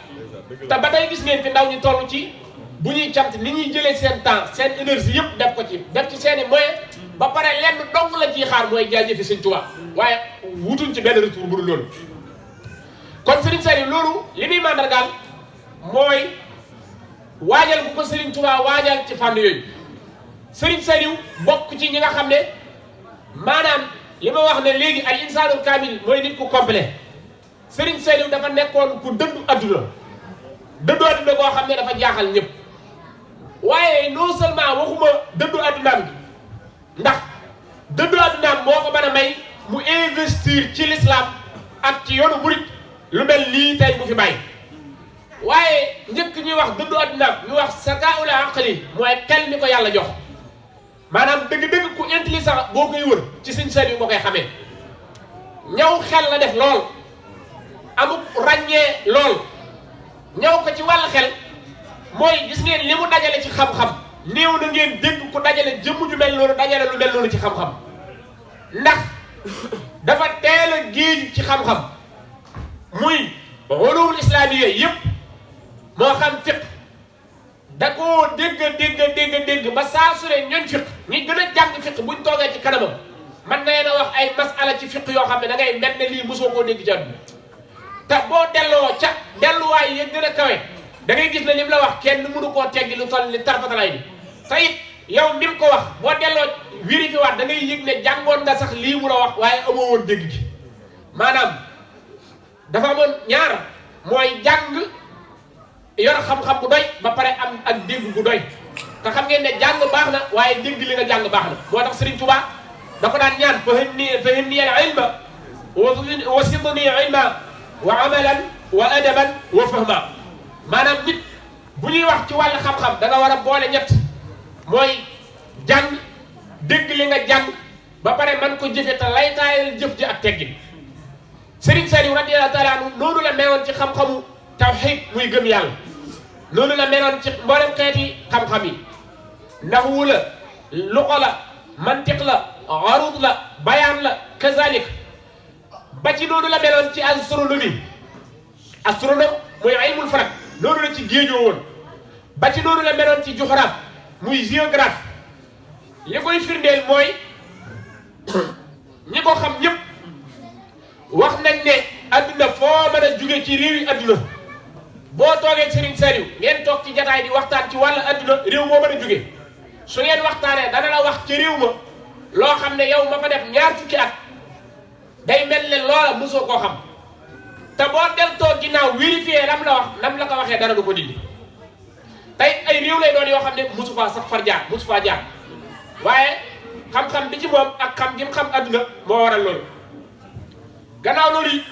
te ba tey gis ngeen fi ndaw ñi toll ci bu ñuy cant ni ñuy jëlee seen temps seen énergie yëpp def ko ci def ci seen i moyen ba pare lenn dong la ciy xaar mooy jaajëfi Serigne Touba waaye wutuñ ci benn retour bu dul loolu kon Serigne Saliou loolu li muy mandargaal mooy waajal bu ko Serigne Touba waajal ci fànn yooyu Serigne Saliou bokk ci ñi nga xam ne maanaam li ma wax ne léegi al insaanul kaamil mooy nit ku complet Serigne Saliou dafa nekkoon ku dëddu adduna dëddu adduna koo xam ne dafa jaaxal ñëpp waaye non seulement waxuma dëddu addunaam gi ndax dëddu addunaam moo ko mën a may mu investir ci l'islam ak ci yoonu murit lu mel lii tey bu fi bàyyi waaye njëkk ñuy wax dëddu addunaam ñu wax sakaa'ul aqli mooy xel mi ko yàlla jox maanaam dëgg-dëgg ku intelligent boo koy wër ci Serigne Saliou nga koy xamee ñaw xel la def lool amuk ràññee lool ñaw ko ci wàll xel mooy gis ngeen li mu dajale ci xam-xam néew na ngeen dégg ku dajale jëmm ju mel noonu dajale lu mel noonu ci xam-xam ndax dafa teel a géej ci xam-xam muy ulumul islamiyya yëpp moo xam fiqh da koo dégg ba saa su ne ñoon fiqh ñi gën a jàng fiqh buñ toogee ci kanamam man na leen a wax ay masala ci fiqh yoo xam ne da ngay mel ne lii mosoo koo dégg ci àdduna te boo delloo ca delluwaay yi gën a kawe da ngay gis ne lim la wax kenn mënu koo teggi lu toll ni tarfatalaay bi te it yow mi ko wax boo delloo vérifié waat da ngay yëg ne jàngoon nga sax lii mu la wax waaye amoo woon dégg gi maanaam dafa amoon ñaar mooy jàng yor xam-xam bu doy ba pare am ak dégg bu doy te xam ngeen ne jàng baax na waaye dégg li nga jàng baax na moo tax Serigne Touba da ko daan ñaan fahimni al ilma wa sidni ilma wa amalan wa adaban wa fahma maanaam nit bu ñuy wax ci wàllu xam-xam da nga war a boole ñett mooy jàng dégg li nga jàng ba pare man ko jëfe te laytaayal jëf ji ak teggin Serigne Saliou radiyallahu ta'ala anhu noonu la meloon ci xam-xamu tawhid muy gëm yàlla noonu la meloon ci mboolem xeeti xam-xam yi naxwu la luqa la mantiq la arud la bayaan la kazalik ba ci noonu la meloon ci astronomie muy ilmul falak noonu la ci géejoo woon ba ci noonu la meloon ci juxraaf muy géographe li koy firndeel mooy ñi ko xam ñëpp wax nañ ne adduna foo mën a jóge ci réew yi adduna boo toogee Serigne Saliou ngeen toog ci jataay di waxtaan ci wàllu adduna réew moo mën a jóge su ngeen waxtaanee dana la wax ci réew ma loo xam ne yow ma fa def ñaar fukki at day mel ne loola mosoo koo xam te boo del toog ginnaaw vérifier lam la wax nam la ko waxee dara du ko dindi tey ay réew lay doon yoo xam ne mosu faa sax far jaar mosu faa jaar waaye xam-xam bi ci moom ak xam gi mu xam adduna moo waral loolu gannaaw loolu yi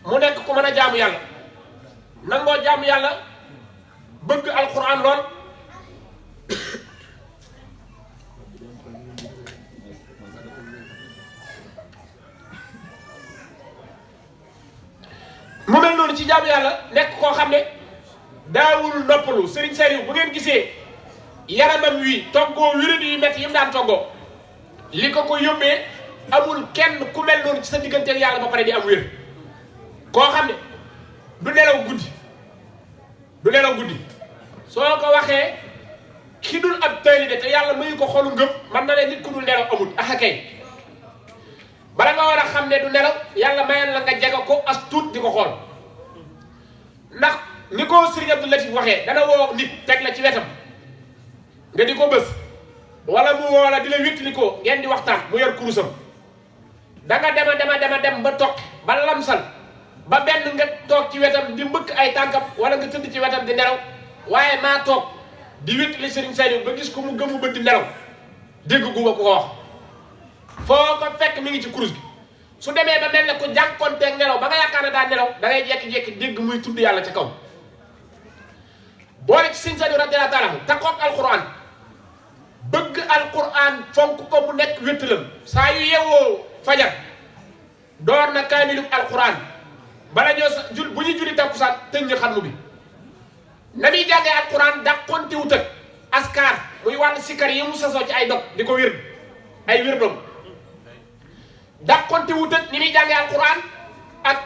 mu nekk ku mën a jaamu yàlla nangoo jaamu yàlla bëgg alquran lool mu mel noonu ci jaamu yàlla nekk koo xam ne daawul noppalu Serigne Saliou bu ngeen gisee yaramam wi toggoo wéradi yu métti yi mu daan toggoo li ko ko yóbbee amul kenn ku mel noonu ci sa digganteel yàlla ba pare di am wér koo xam ne du nelaw guddi du nelaw guddi soo ko waxee ki dul ab taalibe te yàlla mayu ko xolu ngëm man na ne nit ku dul nelaw amul ah kay bala nga war a xam ne du nelaw yàlla mayal la nga jege ko as tuut di ko xool ndax ni ko Serigne Abdou Latif waxee dana woo nit teg la ci wetam nga di ko bës wala mu woo la di la wétali ko ngeen di waxtaan mu yor kurusam danga dem ba toog ba lamsal ba benn nga toog ci wetam di mbëkk ay tànkam wala nga tëdd ci wetam di nelaw waaye maa toog di wétali Serigne Saliou ba gis ko mu gëmu bët di nelaw dégg guma ko wax foo ko fekk mi ngi ci kurus gi su demee ba mel ne ko jànkonteeg nelaw ba nga yaakaar ne daa nelaw da ngay jekki-jekki dégg muy tudd yàlla ca kaw boole ci Serigne Saliou radiyallahu taala takkoog alquran bëgg alquran fonk ko mu nekk wéttalam saa yu yewoo fajar door na kaamilu alquran bala ñoo sa bu ñu julli takkusaan tëj ñu xatmu bi na muy jàngee alquran dàqonte wut ak askar muy wàll sikar yi mu sasoo ci ay dog di ko wér ay wér dog dàqonte wut ak ni muy jàngee alquran ak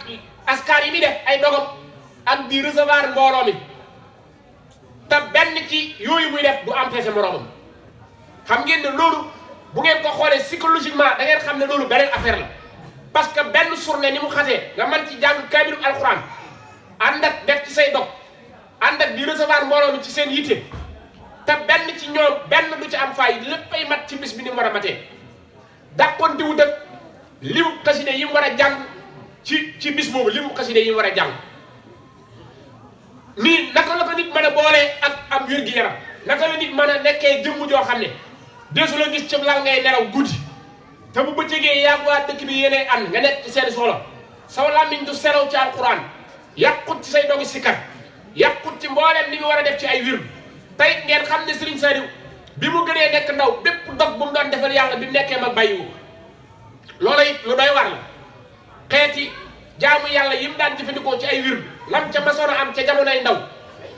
askar yi muy def ay dogam ak di recevoir mbooloo mi te benn ci yooyu muy def du empêcher moroomam xam ngeen ne loolu bu ngeen ko xoolee psychologiquement da ngeen xam ne loolu beneen affaire la parce que benn journée ni mu xasee nga mën ci jàng kaamilu alquran ànd ak def ci say dog ànd ak di recevoir mbooloo mi ci seen yitte te benn ci ñoom benn du ci am faay léppay mat ci bis bi ni mu war a matee dàqonte wut ak limu xaside yi mu war a jàng ci bis boobu limu xaside yi mu war a jàng nii naka la ko nit mën a boolee ak am wér-gi-yaram naka la nit mën a nekkee jëmm joo xam ne desu la gis ci lal ngay nelaw guddi te bu bëccëgee yaa waa dëkk bi yéenee ànd nga nekk ci seen solo saw làmmiñ du selaw ci alquran yàqut ci say dogi sikkat yàqut ci mbooleem li mu war a def ci ay wir tey ngeen xam ne Serigne Saliou bi mu gënee nekk ndaw bépp dog bu mu doon defal yàlla bi mu nekkee mag bàyyiwu loola it lu doy war la xeeti jaamu yàlla yi mu daan jëfandikoo ci ay wir lam ca masoon a am ca jamonoy ndaw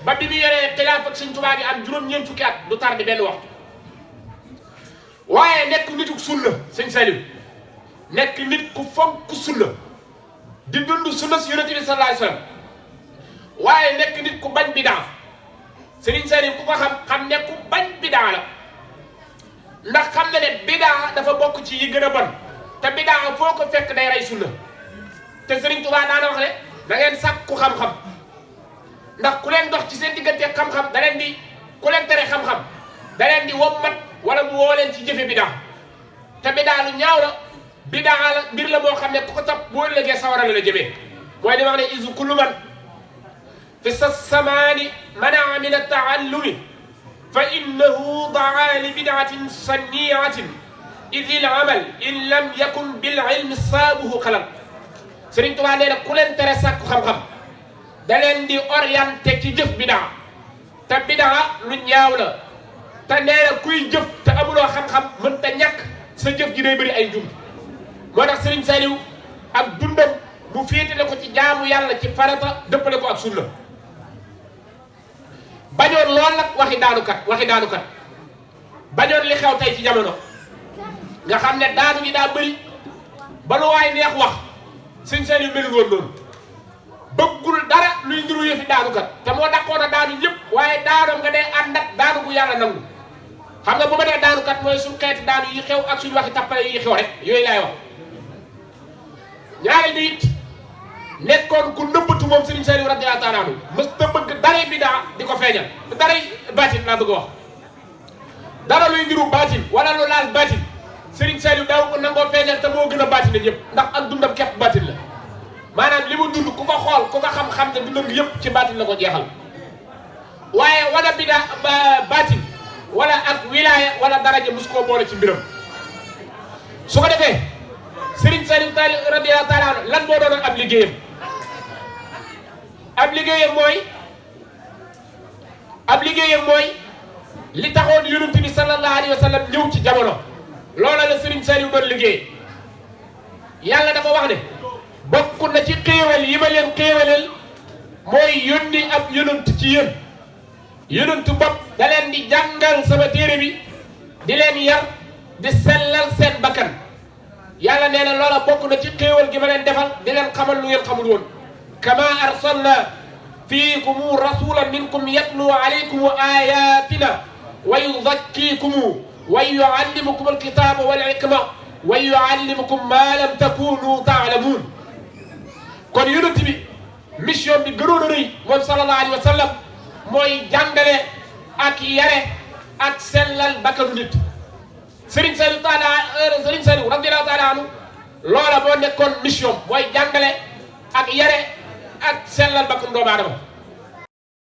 ba bi mu yoree xilaaf ak Serigne Touba gi am juróom-ñeent fukki at du tardé benn waxtu waaye nekk nitu sunna Serigne Saliou nekk nit ku fonk sunna di dund sunna si Yonent bi sallallahu alayhi wasallam waaye nekk nit ku bañ bidaa Serigne Saliou ku ko xam ne ku bañ bidaa la ndax xam na ne bidaa dafa bokk ci yi gën a bon te bidaa foo ko fekk day rey sunna te Serigne Touba daana wax ne da ngeen sàkku xam-xam ndax ku leen dox ci seen diggante xam-xam da leen di ku leen tere xam-xam da leen di wommat wala mu woo leen ci jëfe bidaa te bidaa lu ñaaw la bidaa la mbir la boo xam ne ku ko topp boo ëllëgee sawara la jëmee mooy di wax ne isu kullu man fi sa samaani manaa min ataallumi fa innahu daa li bidaatin sanniatin idil amal in lam yakun bil ilmi saabuhu xalam Serigne Touba nee na ku leen tere sàkku xam-xam da leen di orienté ci jëf bidaa te bidaa lu ñaaw la te nee na kuy jëf te amuloo xam-xam mën ta ñàkk sa jëf ji day bëri ay jum moo tax Serigne Saliou ak dundam mu féetale ko ci jaamu yàlla ci farata dëppale ko ak sunna bañoon lool nag waxi daanukat bañoon li xew tey ci jamono nga xam ne daanu gi daa bëri ba lu waay neex wax Serigne Saliou melu woon noonu bëggul dara luy ndiru yëfi daanukat te moo daqoon a daanu ñëpp waaye daanoom nga day ànd ak daanu bu yàlla nangu xam nga bu ma nee daanukat mooy suñ xeeti daanu yi xew ak suñu waxi tappale yi xew rek yooyu laay wax ñaari nit nekkoon ku nëbbatu moom Serigne Saliou radiyallahu ta'ala anhu mës ta bëgg daray bidaa di ko feeñal daray baatin laa bëgg a wax dara luy ndiru baatin wala lu laal baatin Serigne Saliou daaw ko nangoo feeñal te moo gën a baatin la ñëpp ndax ak dundam képp baatin la maanaam li mu dund ku ko xool ku ko xam-xam ne dundam gi yëpp ci baatin la ko jeexal waaye wala bidaa baatin wala ak wilaaya wala daraja mus koo boole ci mbiram su ko defee Serigne Saliou radiyallahu ta'ala anhu lan moo doonoon ab liggéeyam mooy li taxoon Yonent bi sallallahu alayhi wa sallam ñëw ci jamono loola la Serigne Saliou doon liggéey yàlla dafa wax ne bokk na ci xéewal yi ma leen xéewalal mooy yónni ab yonent ci yéen yonentu bopp da leen di jàngal sama téere bi di leen yar di sellal seen bakkan yàlla nee na loola bokk na ci xéewal gi ma leen defal di leen xamal lu ngeen xamul woon kama arsalna فيكم رسولا منكم يتلو عليكم آياتنا ويزكيكم ويعلمكم الكتاب والحكمة ويعلمكم ما لم تكونوا تعلمون. kon yonent bi mission bi gënoon a rëy moom sallallahu alayhi wa sallam mooy jàngale ak yare ak sellal bakkanu nit. Serigne Saliou radiyallahu taala anhu loola moo nekkoon mission mooy jàngale ak yare ak sellal bakkanu doomu aadama